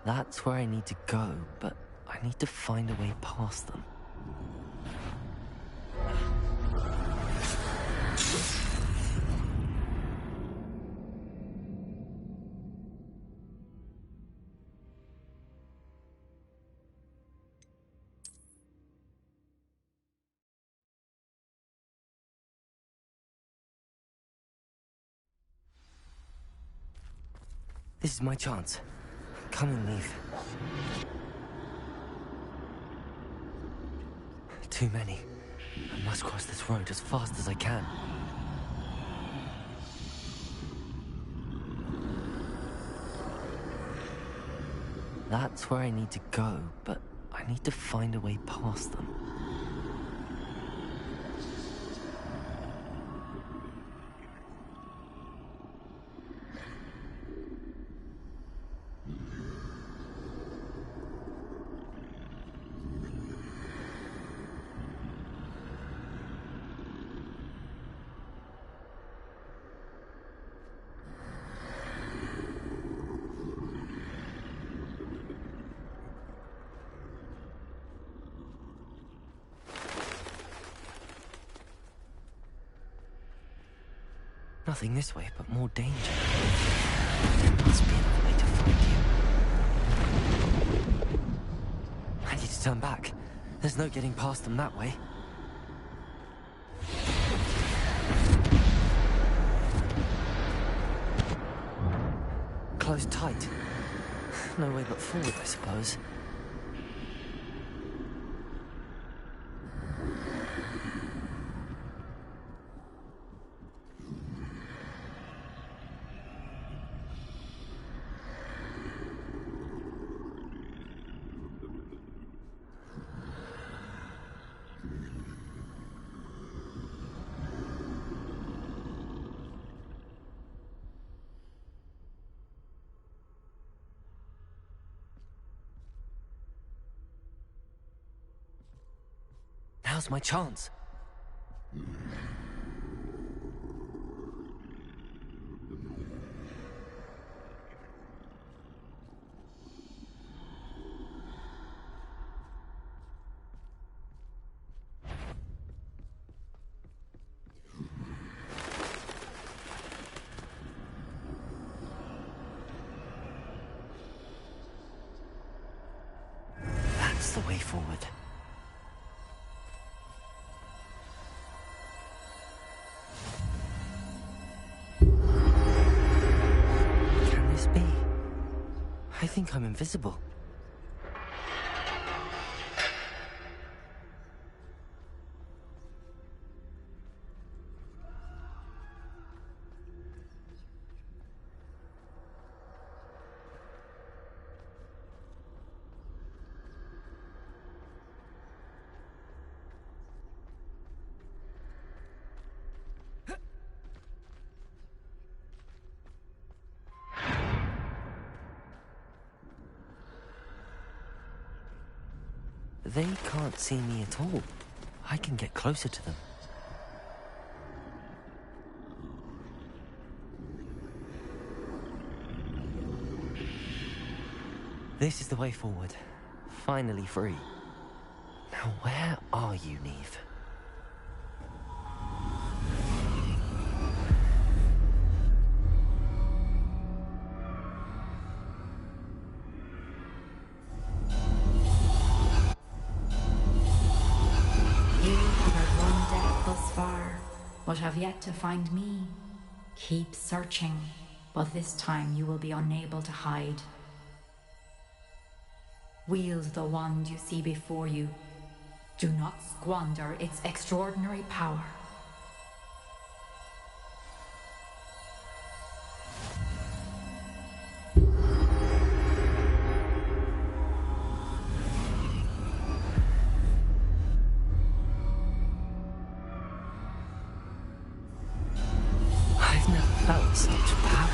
That's where I need to go, but I need to find a way past them. This is my chance. Come and leave. Too many. I must cross this road as fast as I can. That's where I need to go, but I need to find a way past them. Nothing this way, but more danger. There must be another way to find you. turn back. There's no getting past them that way. Closed tight. No way but forward, I suppose. Now's my chance. That's the way forward. I think I'm invisible. They can't see me at all. I can get closer to them. This is the way forward. Finally free. Now where are you, Neve? But have yet to find me. Keep searching, but this time you will be unable to hide. Wield the wand you see before you. Do not squander its extraordinary power. Felt such power.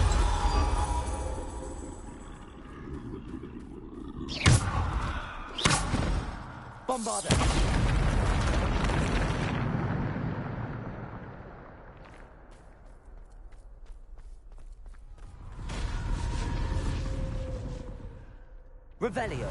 Bombarder! Revelio.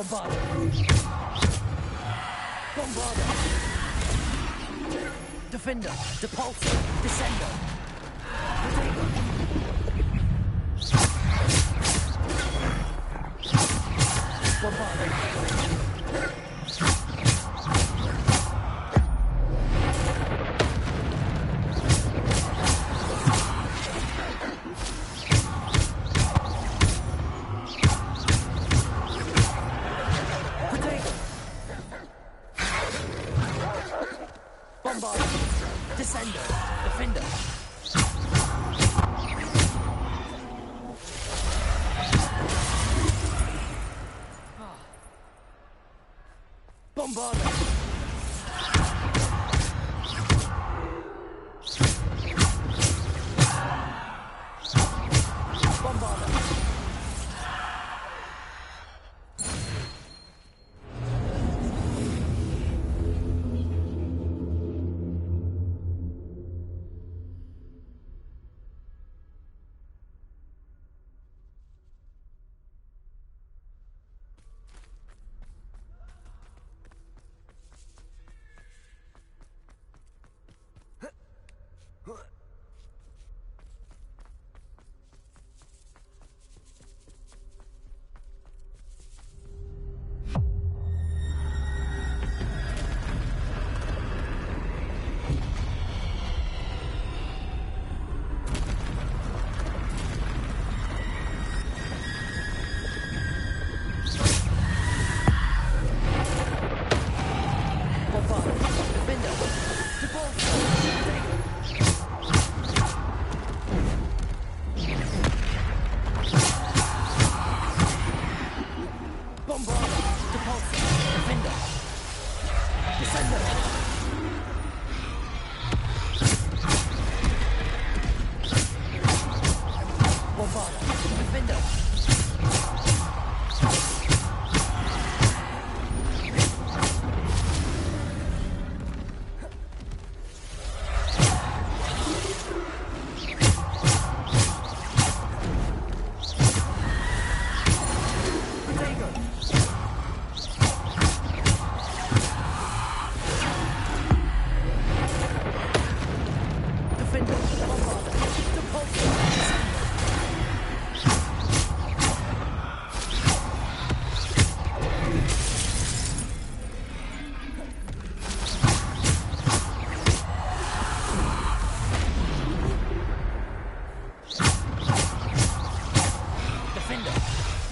Bombarder! Bombarder! Defender! Depulsor! Descender! Protego! Bombarder! Bombarder! Descender! Defender! Bombarder!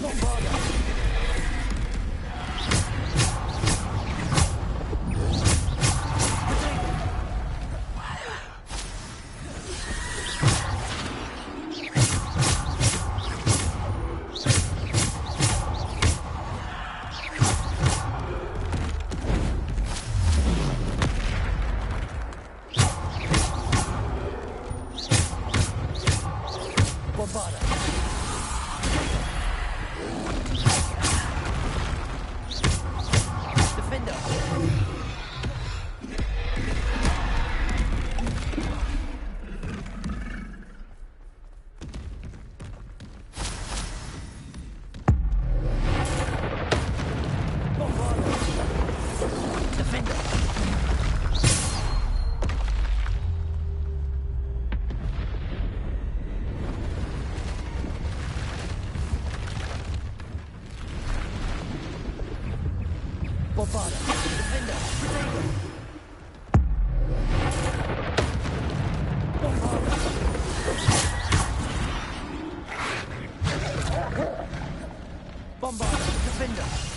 Bombarder! Bombarder! Defender! Protego! Bombarder! Bombarder! Defender!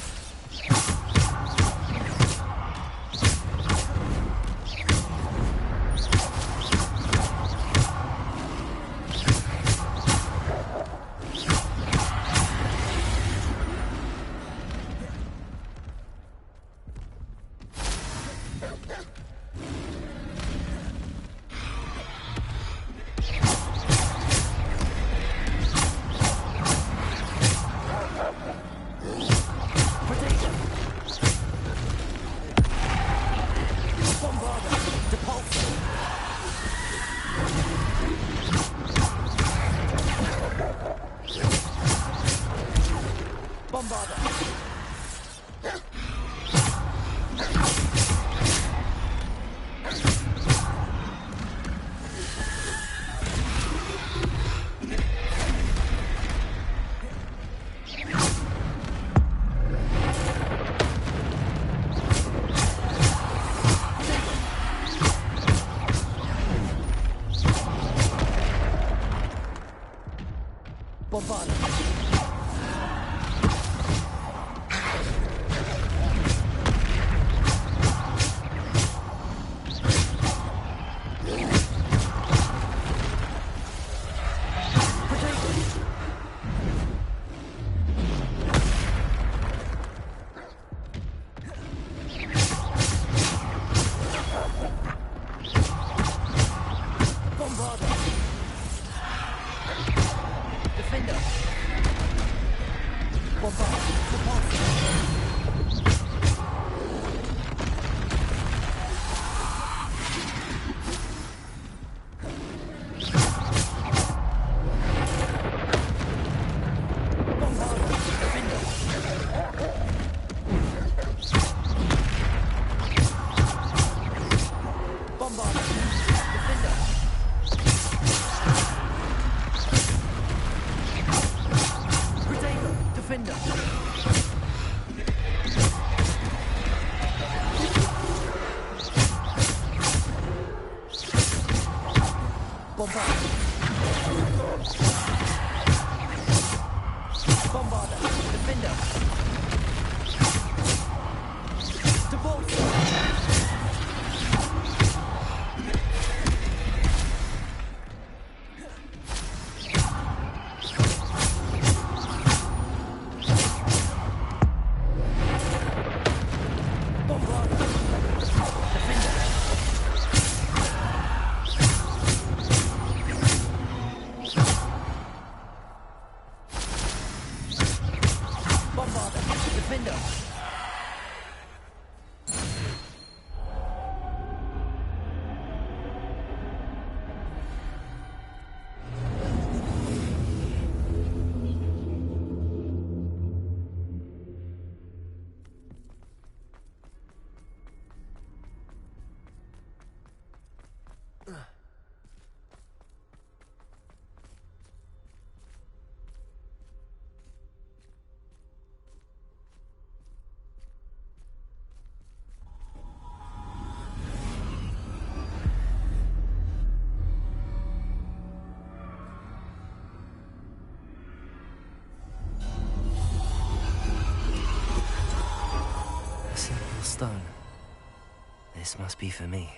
This must be for me.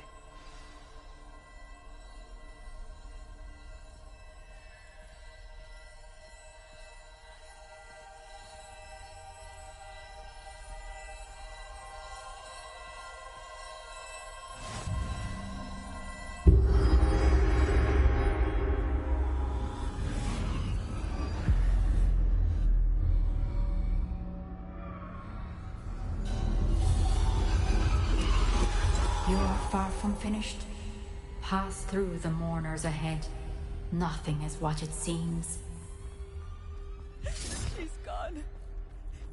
You are far from finished. Pass through the mourners ahead. Nothing is what it seems. She's gone.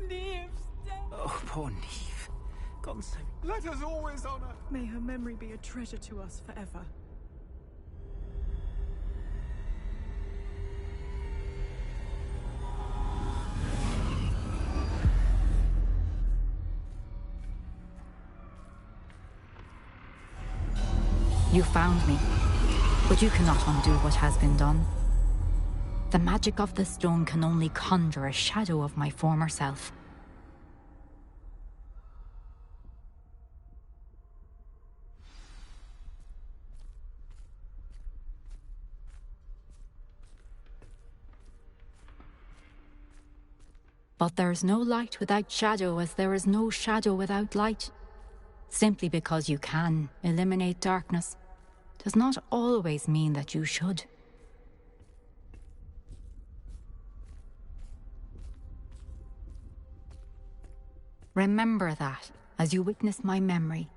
Neve's dead. Oh, poor Neve. Gone so... Let us always honor. May her memory be a treasure to us forever. You found me, but you cannot undo what has been done. The magic of the stone can only conjure a shadow of my former self. But there is no light without shadow, as there is no shadow without light. Simply because you can eliminate darkness does not always mean that you should. Remember that as you witness my memory.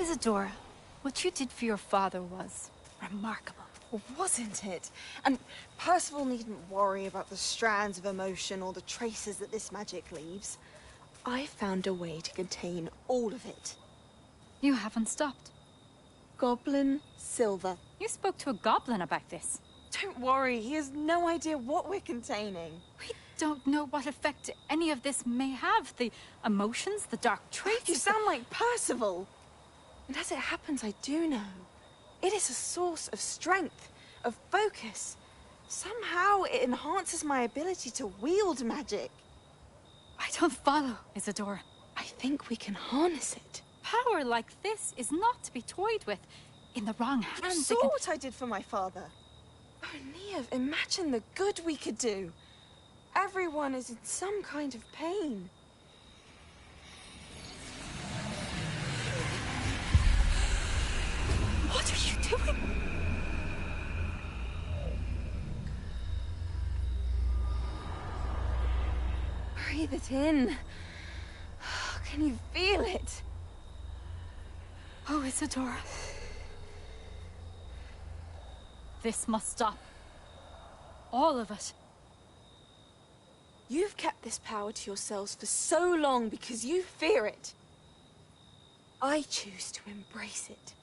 Isadora, what you did for your father was remarkable. Wasn't it? And Percival needn't worry about the strands of emotion or the traces that this magic leaves. I found a way to contain all of it. You haven't stopped. Goblin Silver. You spoke to a goblin about this. Don't worry, he has no idea what we're containing. We don't know what effect any of this may have. The emotions, the dark traits. You sound like Percival. And as it happens, I do know. It is a source of strength, of focus. Somehow it enhances my ability to wield magic. I don't follow, Isadora. I think we can harness it. Power like this is not to be toyed with. In the wrong hands, You saw what I did for my father. Oh, Neve, imagine the good we could do. Everyone is in some kind of pain. What are you doing? Breathe it in. Can you feel it? Oh, Isadora. This must stop. All of it. You've kept this power to yourselves for so long because you fear it. I choose to embrace it.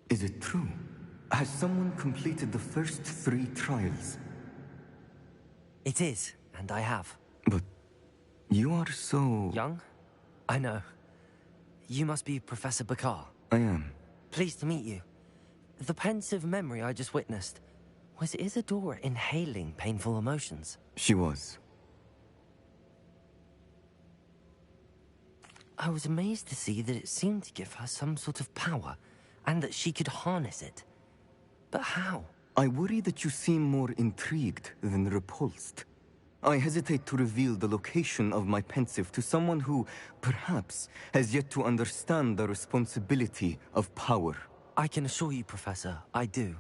Is it true? Has someone completed the first 3 trials? It is, and I have. But You are so... Young? I know. You must be Professor Bakar. I am. Pleased to meet you. The pensive memory I just witnessed, was Isadora inhaling painful emotions? She was. I was amazed to see that it seemed to give her some sort of power, and that she could harness it. But how? I worry that you seem more intrigued than repulsed. I hesitate to reveal the location of my pensive to someone who, perhaps, has yet to understand the responsibility of power. I can assure you, Professor, I do.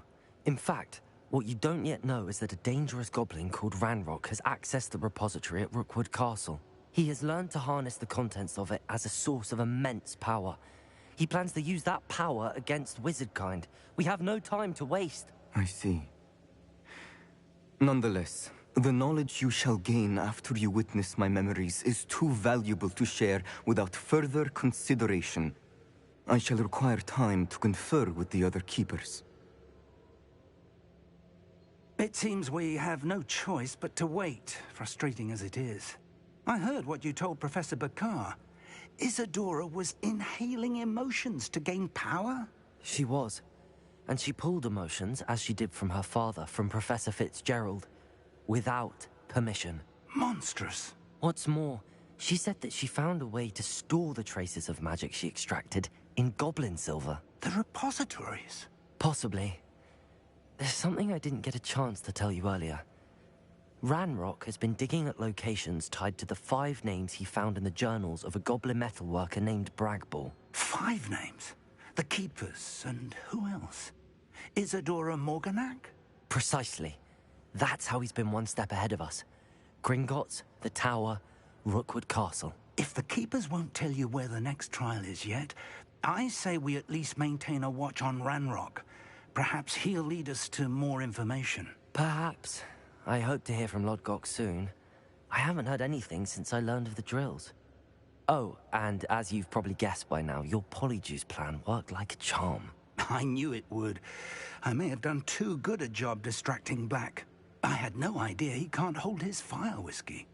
In fact, what you don't yet know is that a dangerous goblin called Ranrock has accessed the repository at Rookwood Castle. He has learned to harness the contents of it as a source of immense power. He plans to use that power against wizardkind. We have no time to waste. I see. Nonetheless, the knowledge you shall gain after you witness my memories is too valuable to share without further consideration. I shall require time to confer with the other keepers. It seems we have no choice but to wait, frustrating as it is. I heard what you told Professor Bakar. Isadora was inhaling emotions to gain power? She was. And she pulled emotions, as she did from her father, from Professor Fitzgerald, without permission. Monstrous. What's more, she said that she found a way to store the traces of magic she extracted in goblin silver. The repositories? Possibly. There's something I didn't get a chance to tell you earlier. Ranrock has been digging at locations tied to the 5 names he found in the journals of a goblin metalworker named Bragball. 5 names? The Keepers, and who else? Isadora Morganac? Precisely. That's how he's been one step ahead of us. Gringotts, the Tower, Rookwood Castle. If the Keepers won't tell you where the next trial is yet, I say we at least maintain a watch on Ranrock. Perhaps he'll lead us to more information. Perhaps. I hope to hear from Lodgok soon. I haven't heard anything since I learned of the drills. Oh, and as you've probably guessed by now, your Polyjuice plan worked like a charm. I knew it would. I may have done too good a job distracting Black. I had no idea he can't hold his fire whiskey.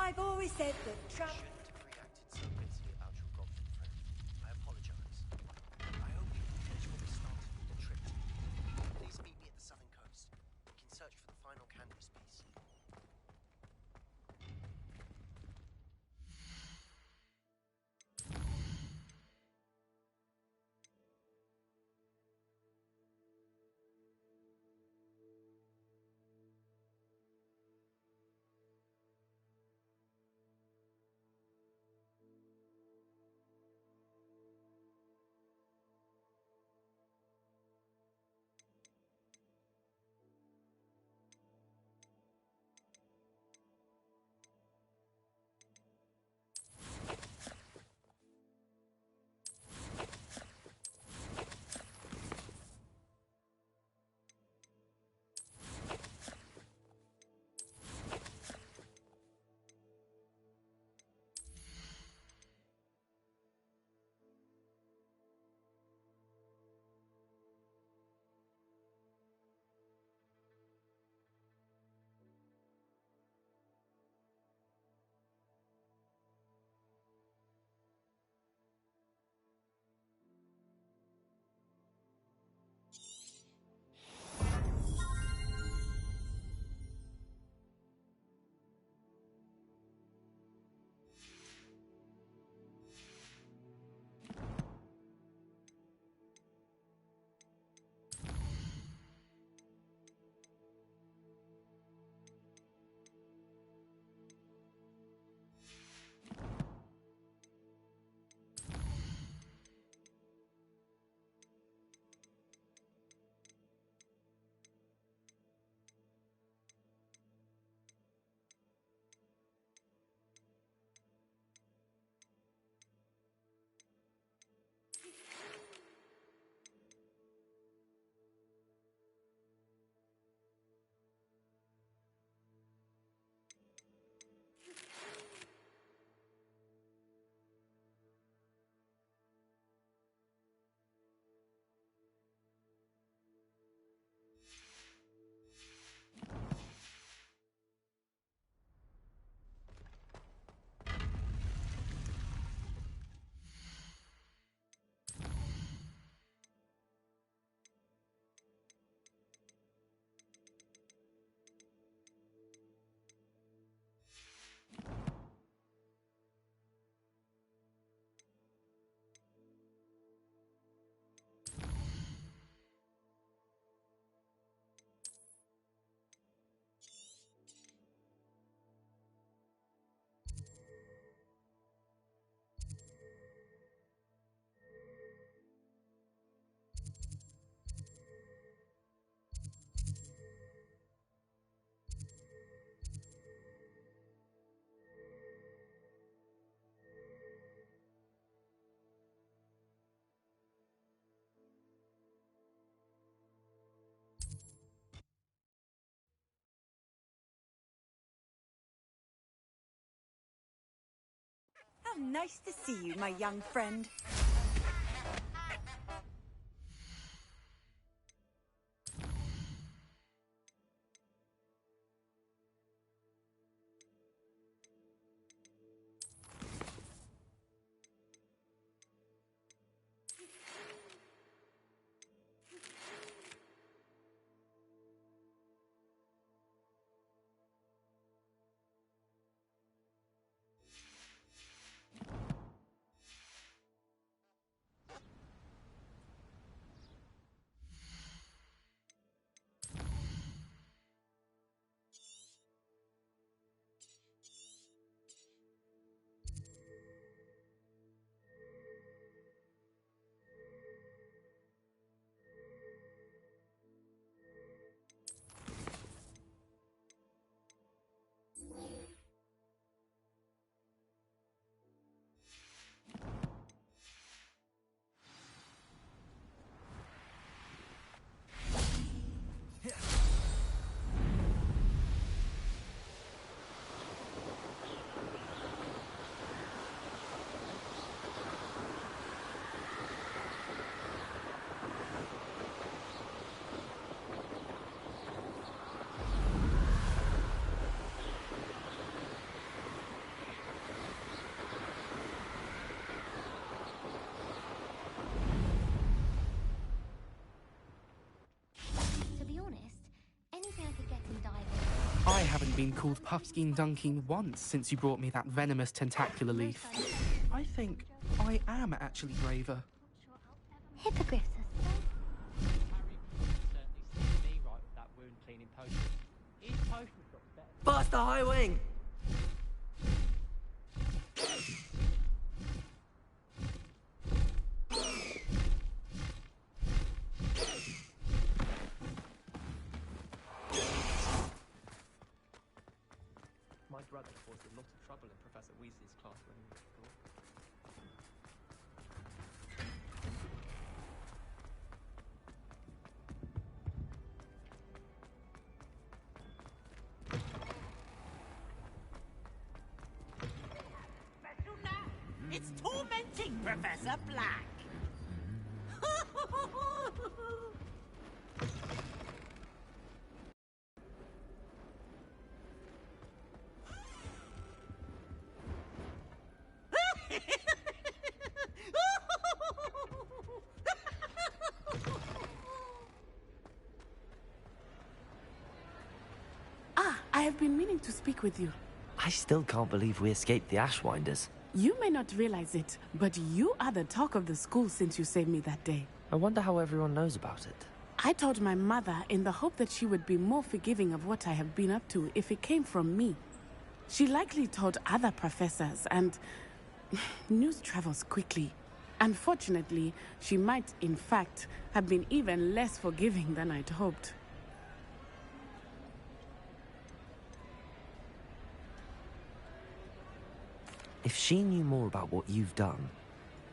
I've always said that travel... Reacted so bitterly about your goblin friend. I apologize. I hope you can finish what we started with the trip. Please meet me at the southern coast. We can search for the final Candace piece. How nice to see you, my young friend. To be honest, anything I could get him diving. I haven't been called Puffskein Dunking once since you brought me that venomous tentacular leaf. I think I am actually braver. Hippogriffs are me right with that wound cleaning potion. His potion's got better. Bust the high wing! My brother caused a lot of trouble in Professor Weasley's class when he was at school. It's tormenting Professor Black. I have been meaning to speak with you. I still can't believe we escaped the Ashwinders. You may not realize it, but you are the talk of the school since you saved me that day. I wonder how everyone knows about it. I told my mother in the hope that she would be more forgiving of what I have been up to if it came from me. She likely told other professors, and news travels quickly. Unfortunately, she might, in fact, have been even less forgiving than I'd hoped. If she knew more about what you've done,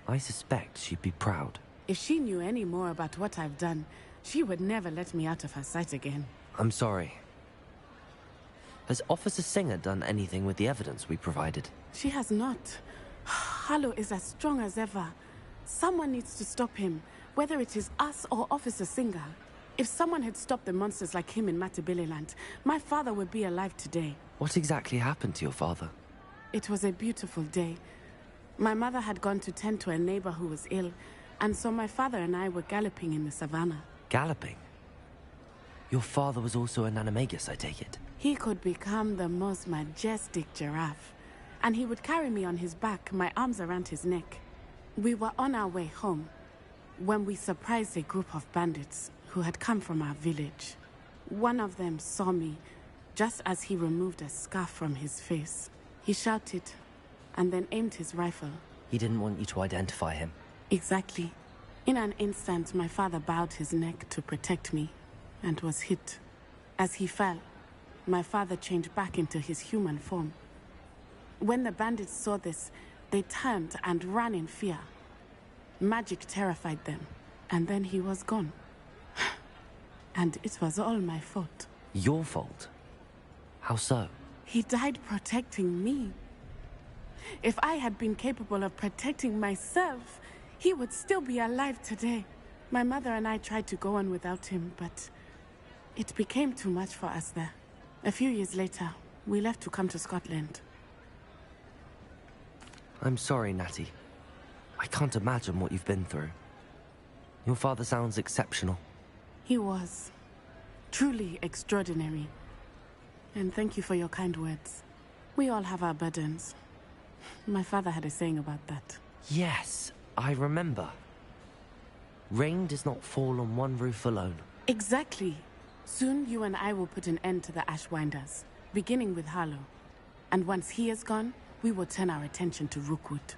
I suspect she'd be proud. If she knew any more about what I've done, she would never let me out of her sight again. I'm sorry. Has Officer Singer done anything with the evidence we provided? She has not. Harlow is as strong as ever. Someone needs to stop him, whether it is us or Officer Singer. If someone had stopped the monsters like him in Matabeleland, my father would be alive today. What exactly happened to your father? It was a beautiful day. My mother had gone to tend to a neighbor who was ill, and so my father and I were galloping in the savannah. Galloping? Your father was also an animagus, I take it? He could become the most majestic giraffe, and he would carry me on his back, my arms around his neck. We were on our way home when we surprised a group of bandits who had come from our village. One of them saw me just as he removed a scarf from his face. He shouted and then aimed his rifle. He didn't want you to identify him. Exactly. In an instant, my father bowed his neck to protect me and was hit. As he fell, my father changed back into his human form. When the bandits saw this, they turned and ran in fear. Magic terrified them, and then he was gone. And it was all my fault. Your fault? How so? He died protecting me. If I had been capable of protecting myself, he would still be alive today. My mother and I tried to go on without him, but it became too much for us there. A few years later, we left to come to Scotland. I'm sorry, Natty. I can't imagine what you've been through. Your father sounds exceptional. He was. Truly extraordinary. And thank you for your kind words. We all have our burdens. My father had a saying about that. Yes, I remember. Rain does not fall on one roof alone. Exactly. Soon you and I will put an end to the Ashwinders, beginning with Harlow. And once he is gone, we will turn our attention to Rookwood.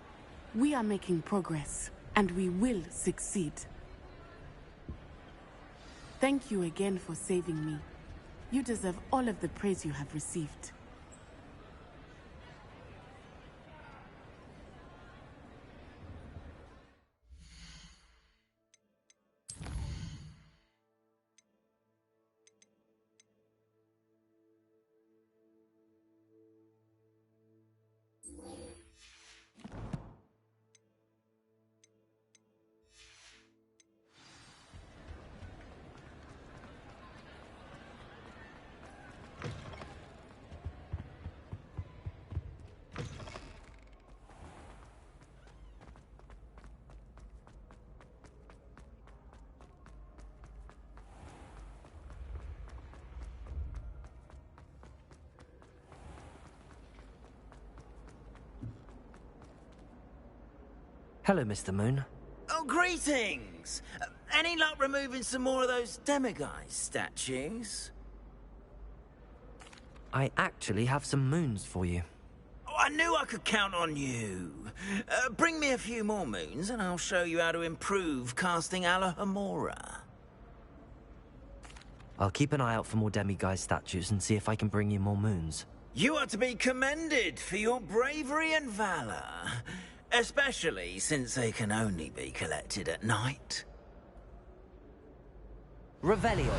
We are making progress, and we will succeed. Thank you again for saving me. You deserve all of the praise you have received. Hello, Mr. Moon. Oh, greetings! Any luck removing some more of those demiguise statues? I actually have some moons for you. Oh, I knew I could count on you. Bring me a few more moons and I'll show you how to improve casting Alohomora. I'll keep an eye out for more demiguise statues and see if I can bring you more moons. You are to be commended for your bravery and valor. Especially since they can only be collected at night. Revelio.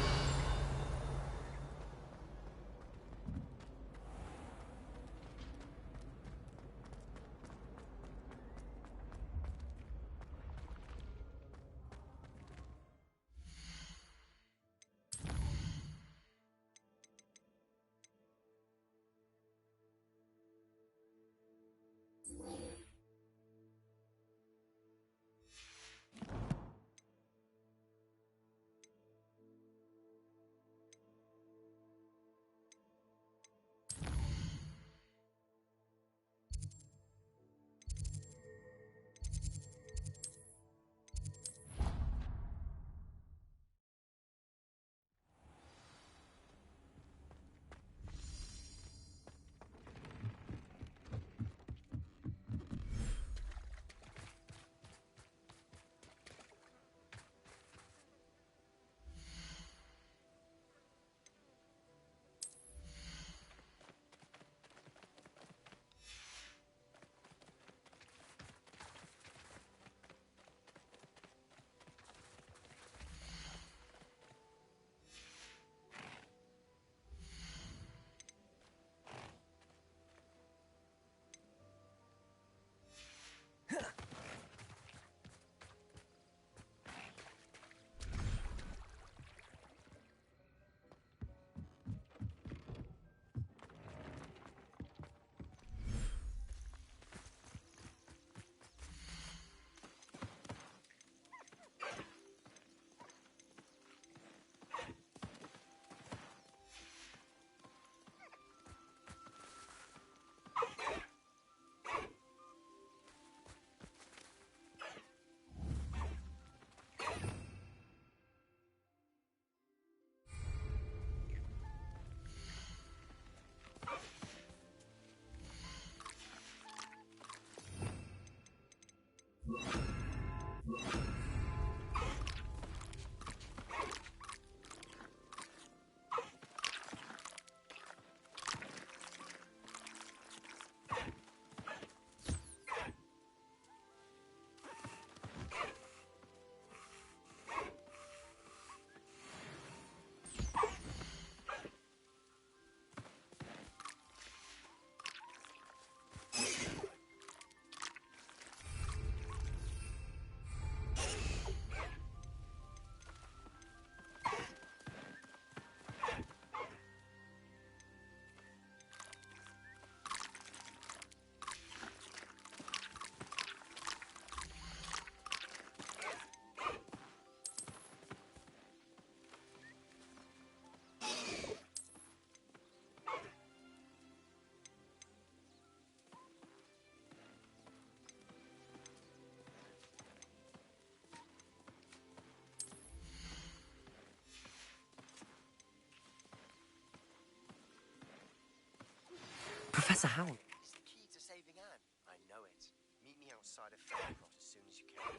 Professor Howell. It's the key to saving Anne. I know it. Meet me outside of Feldcroft as soon as you can.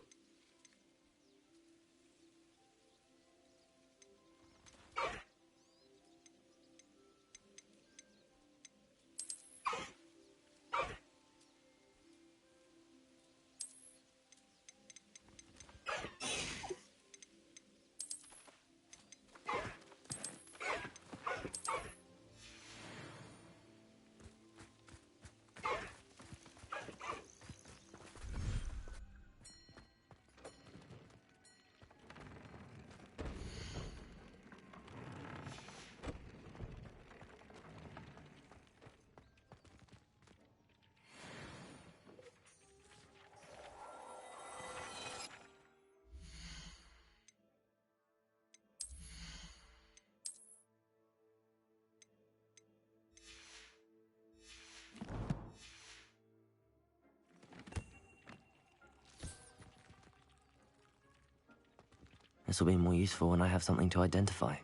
This will be more useful when I have something to identify.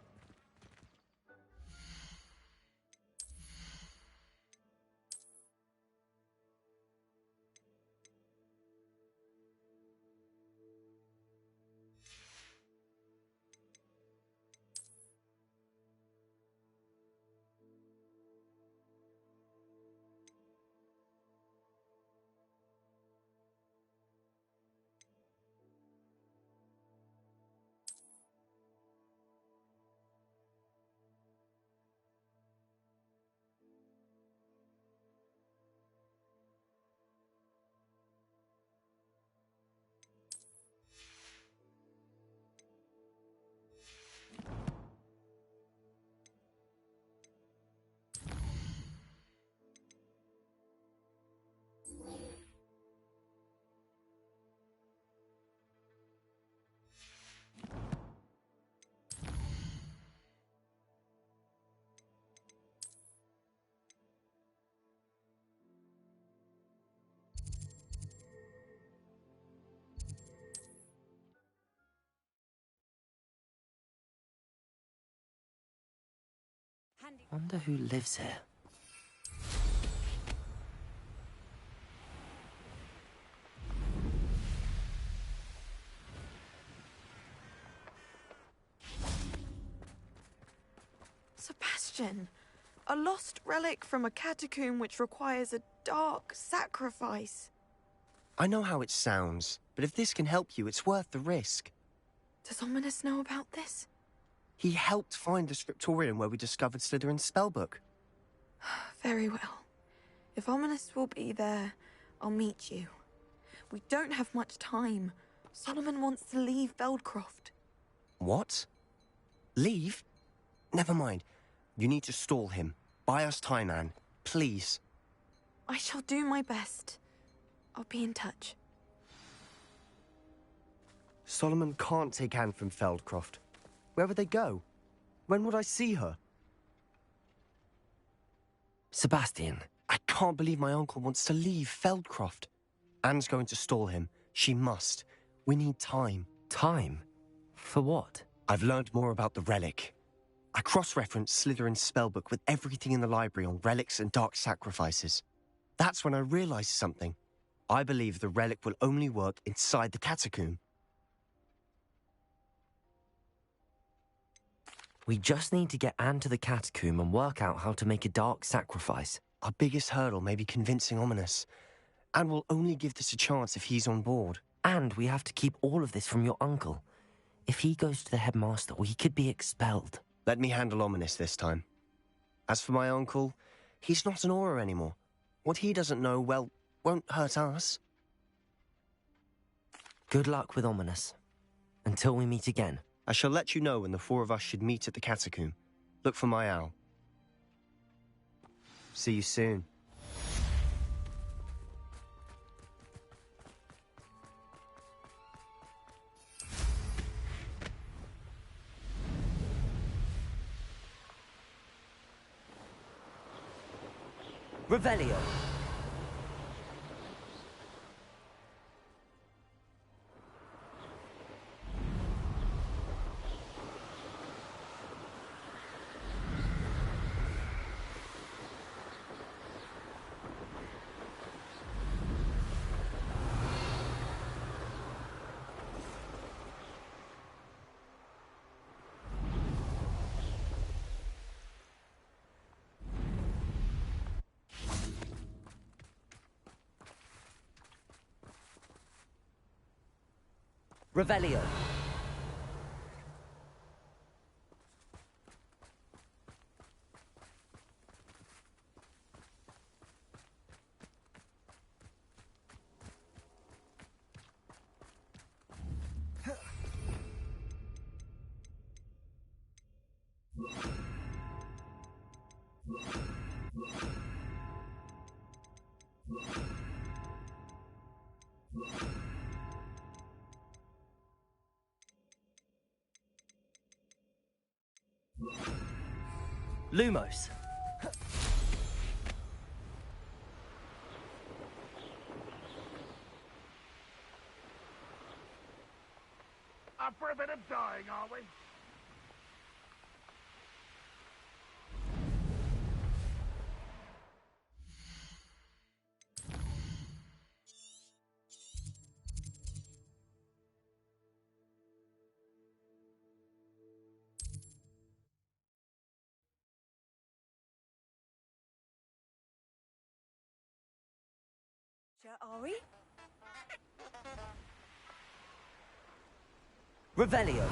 Wonder who lives here. Sebastian, a lost relic from a catacomb which requires a dark sacrifice. I know how it sounds, but if this can help you, it's worth the risk. Does Ominous know about this? He helped find the scriptorium where we discovered Slytherin's spellbook. Very well. If Ominous will be there, I'll meet you. We don't have much time. Solomon wants to leave Feldcroft. What? Leave? Never mind. You need to stall him. Buy us time, Anne. Please. I shall do my best. I'll be in touch. Solomon can't take Anne from Feldcroft. Where would they go? When would I see her? Sebastian. I can't believe my uncle wants to leave Feldcroft. Anne's going to stall him. She must. We need time. Time? For what? I've learned more about the relic. I cross-referenced Slytherin's spellbook with everything in the library on relics and dark sacrifices. That's when I realized something. I believe the relic will only work inside the catacomb. We just need to get Anne to the catacomb and work out how to make a dark sacrifice. Our biggest hurdle may be convincing Ominous. Anne will only give this a chance if he's on board. And we have to keep all of this from your uncle. If he goes to the headmaster, we could be expelled. Let me handle Ominous this time. As for my uncle, he's not an Auror anymore. What he doesn't know, well, won't hurt us. Good luck with Ominous. Until we meet again. I shall let you know when the four of us should meet at the catacomb. Look for my owl. See you soon. Revelio. Revelio. Lumos. Up for a bit of dying, are we? Are we? Revelio.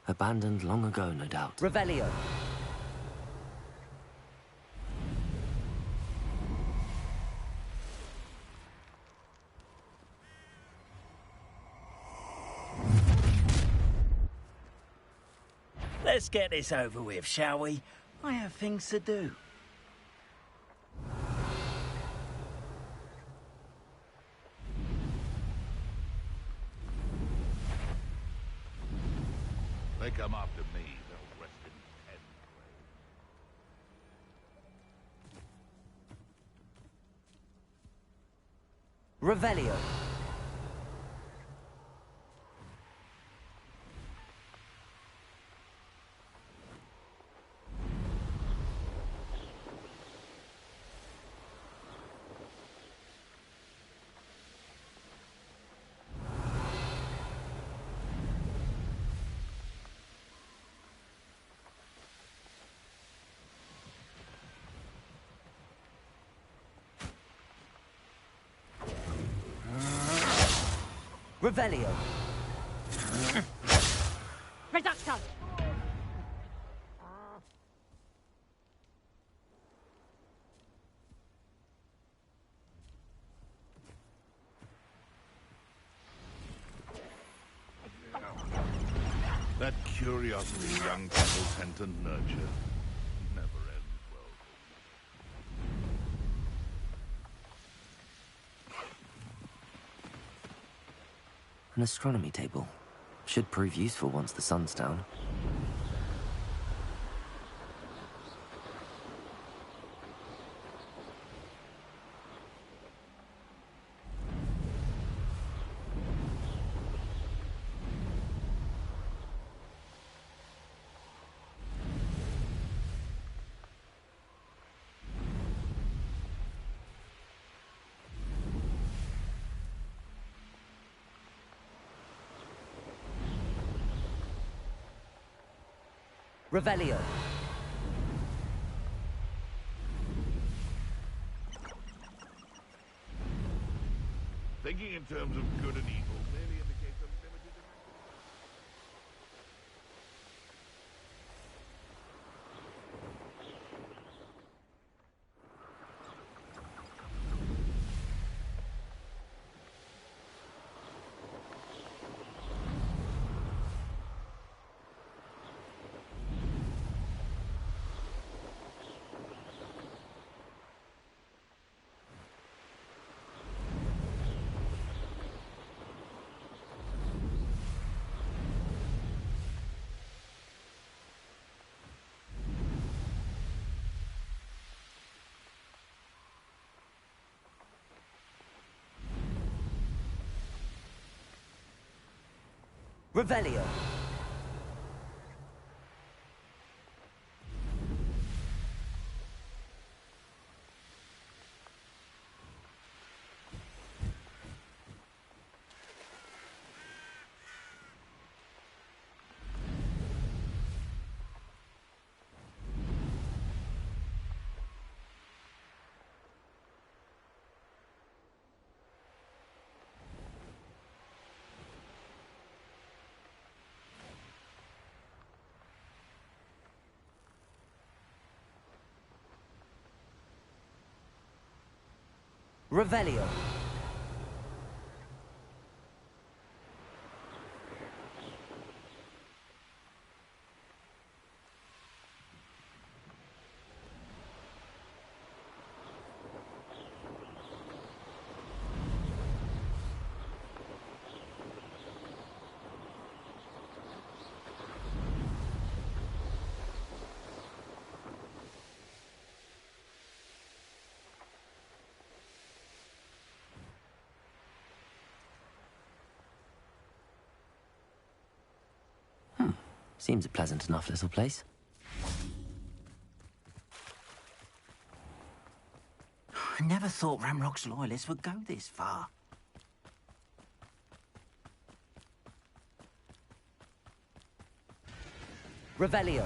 Abandoned long ago, no doubt. Revelio. Let's get this over with, shall we? I have things to do. They come after me, they'll rest in pen. Revelio. Revelio. Reducto! That curiosity young people tend to nurture never ends well. An astronomy table. Should prove useful once the sun's down. Revelio. Thinking in terms of good and evil merely indicates a limited Revelio. Revelio. Seems a pleasant enough little place. I never thought Ramrock's loyalists would go this far. Revelio.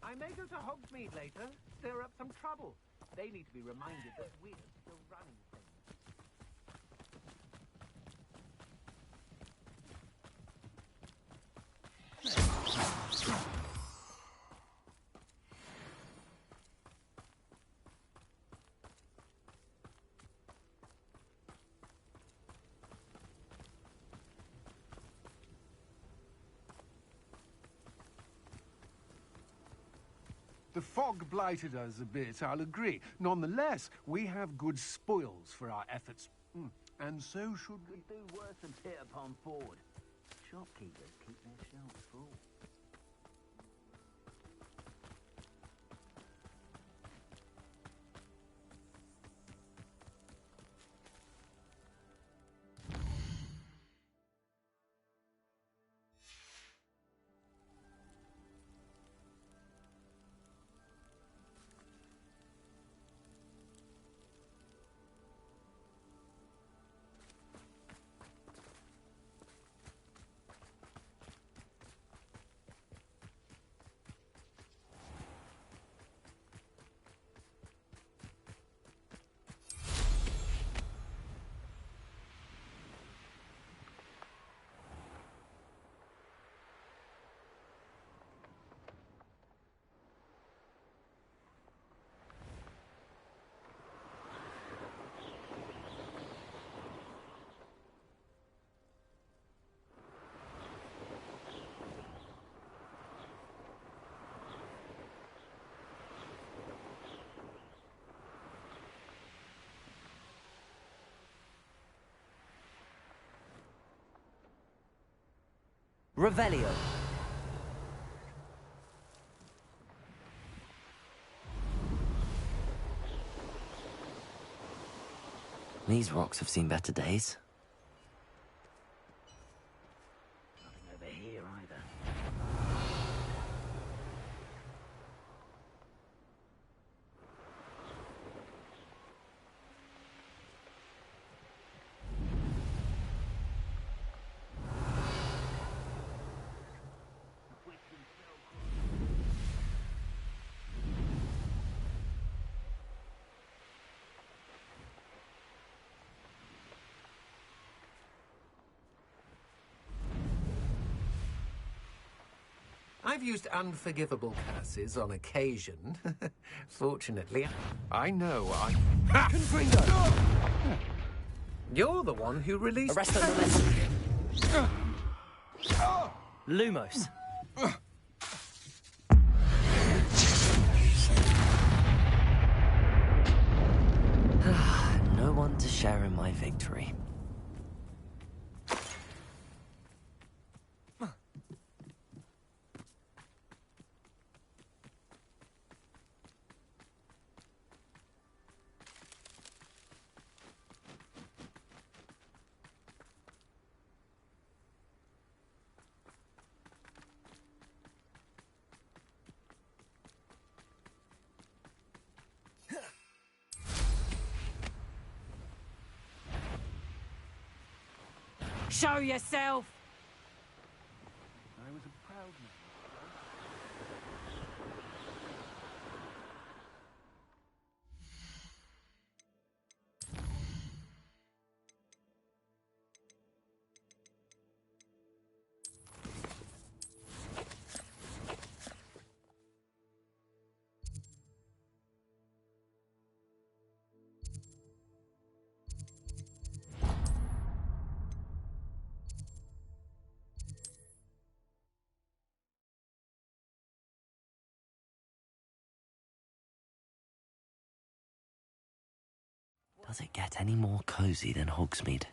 I may go to Hogsmeade later, stir up some trouble. They need to be reminded that we're still running things. The fog blighted us a bit, I'll agree. Nonetheless, we have good spoils for our efforts. And so should we. Do worse than pit upon Ford. Shopkeepers keep their shelves full. Revelio. These rocks have seen better days. Nothing over here either. I've used unforgivable curses on occasion. Fortunately, I know I... Confringo! You're the one who released... Arresto Lumos. No one to share in my victory. Show yourself! I was a proud man. Does it get any more cozy than Hogsmeade?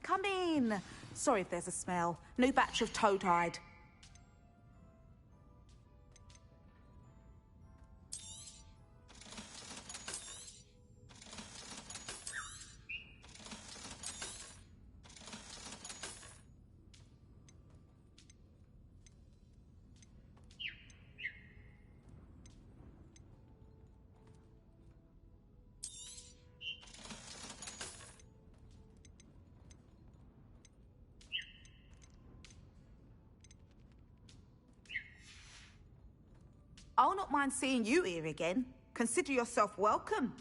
Come in. Sorry if there's a smell. New batch of toe-tied. I'll not mind seeing you here again. Consider yourself welcome.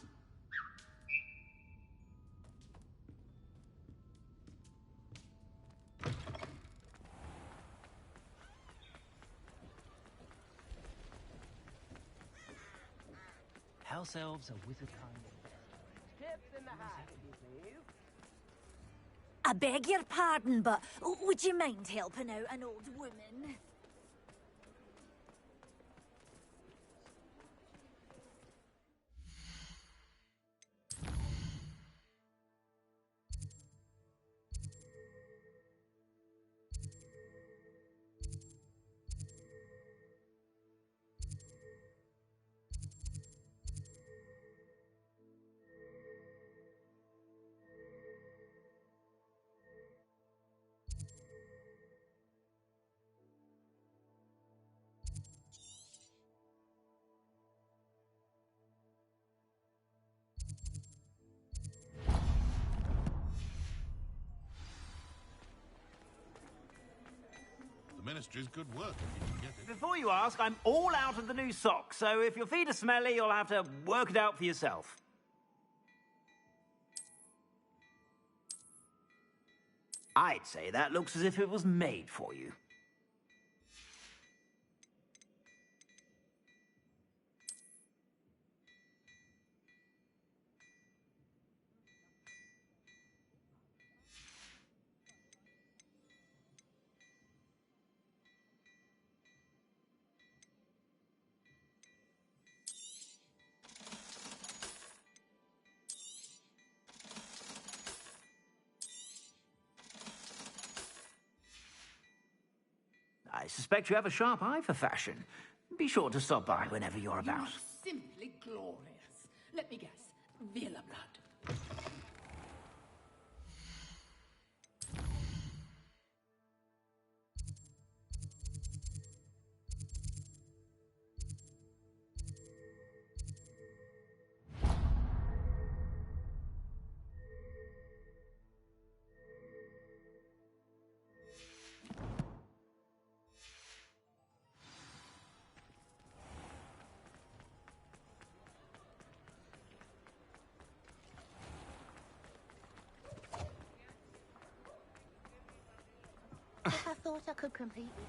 House elves are wizard kind. Tips in the hat, please. I beg your pardon, but would you mind helping out an old woman? The Ministry's good work if you can get it. Before you ask, I'm all out of the new socks, so if your feet are smelly, you'll have to work it out for yourself. I'd say that looks as if it was made for you. I suspect you have a sharp eye for fashion. Be sure to stop by whenever you're about. Simply glorious. Let me guess. Vila blood. If I thought I could compete with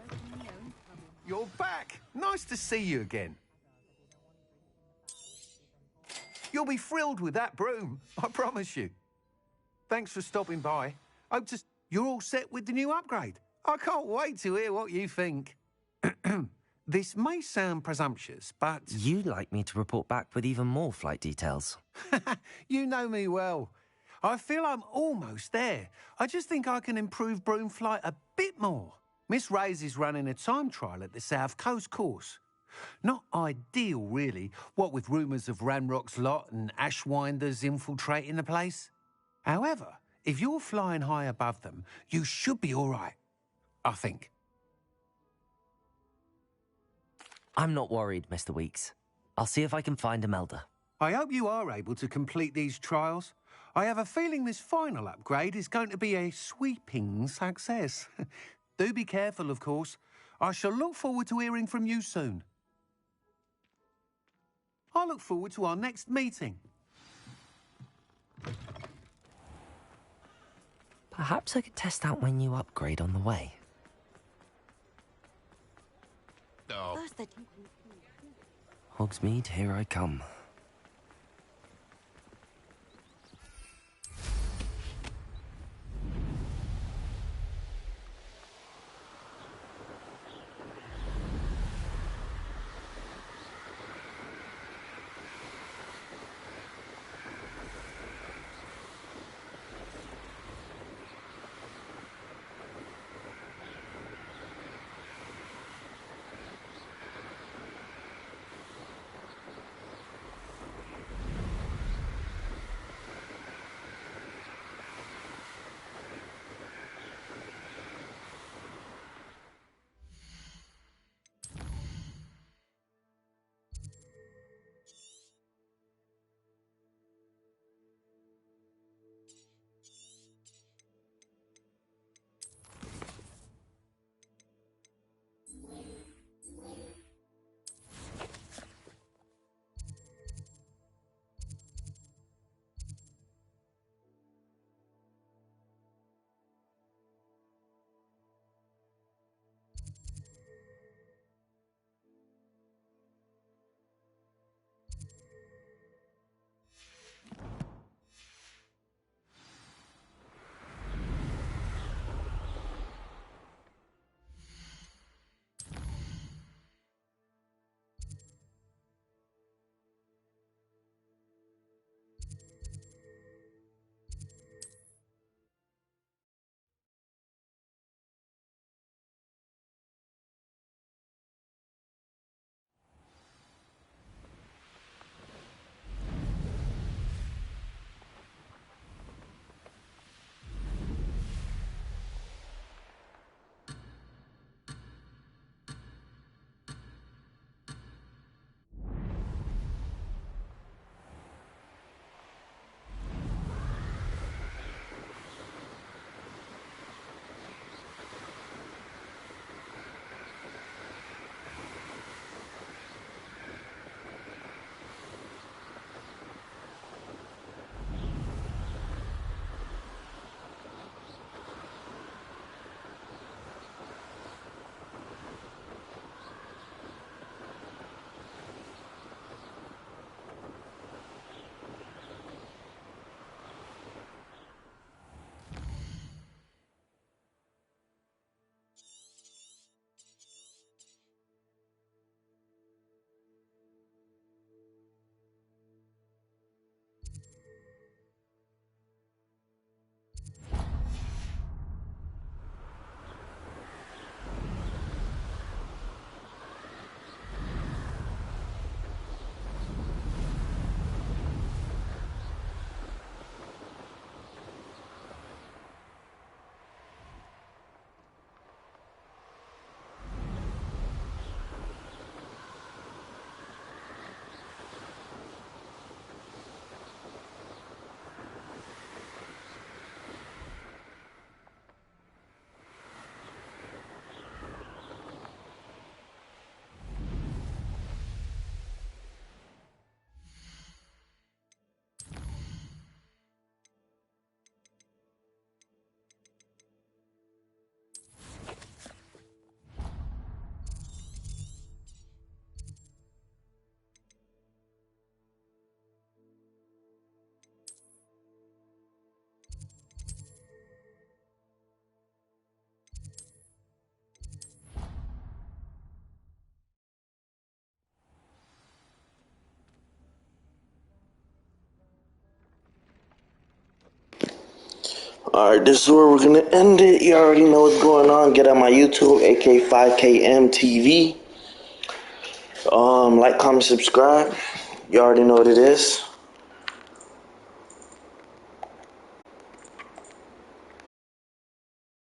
you, I don't know. You're back! Nice to see you again. You'll be thrilled with that broom, I promise you. Thanks for stopping by. Hope to... You're all set with the new upgrade. I can't wait to hear what you think. This may sound presumptuous, but... You'd like me to report back with even more flight details. You know me well. I feel I'm almost there. I just think I can improve broom flight a bit more. Miss Ray's is running a time trial at the South Coast course. Not ideal, really, what with rumours of Ranrock's lot and Ashwinders infiltrating the place. However, if you're flying high above them, you should be all right, I think. I'm not worried, Mr. Weeks. I'll see if I can find Imelda. I hope you are able to complete these trials. I have a feeling this final upgrade is going to be a sweeping success. Do be careful, of course. I shall look forward to hearing from you soon. I look forward to our next meeting. Perhaps I could test out my new upgrade on the way. Oh. Hogsmeade, here I come. Alright, this is where we're gonna end it. You already know what's going on. Get on my YouTube, AK5KM TV. Like, comment, subscribe. You already know what it is.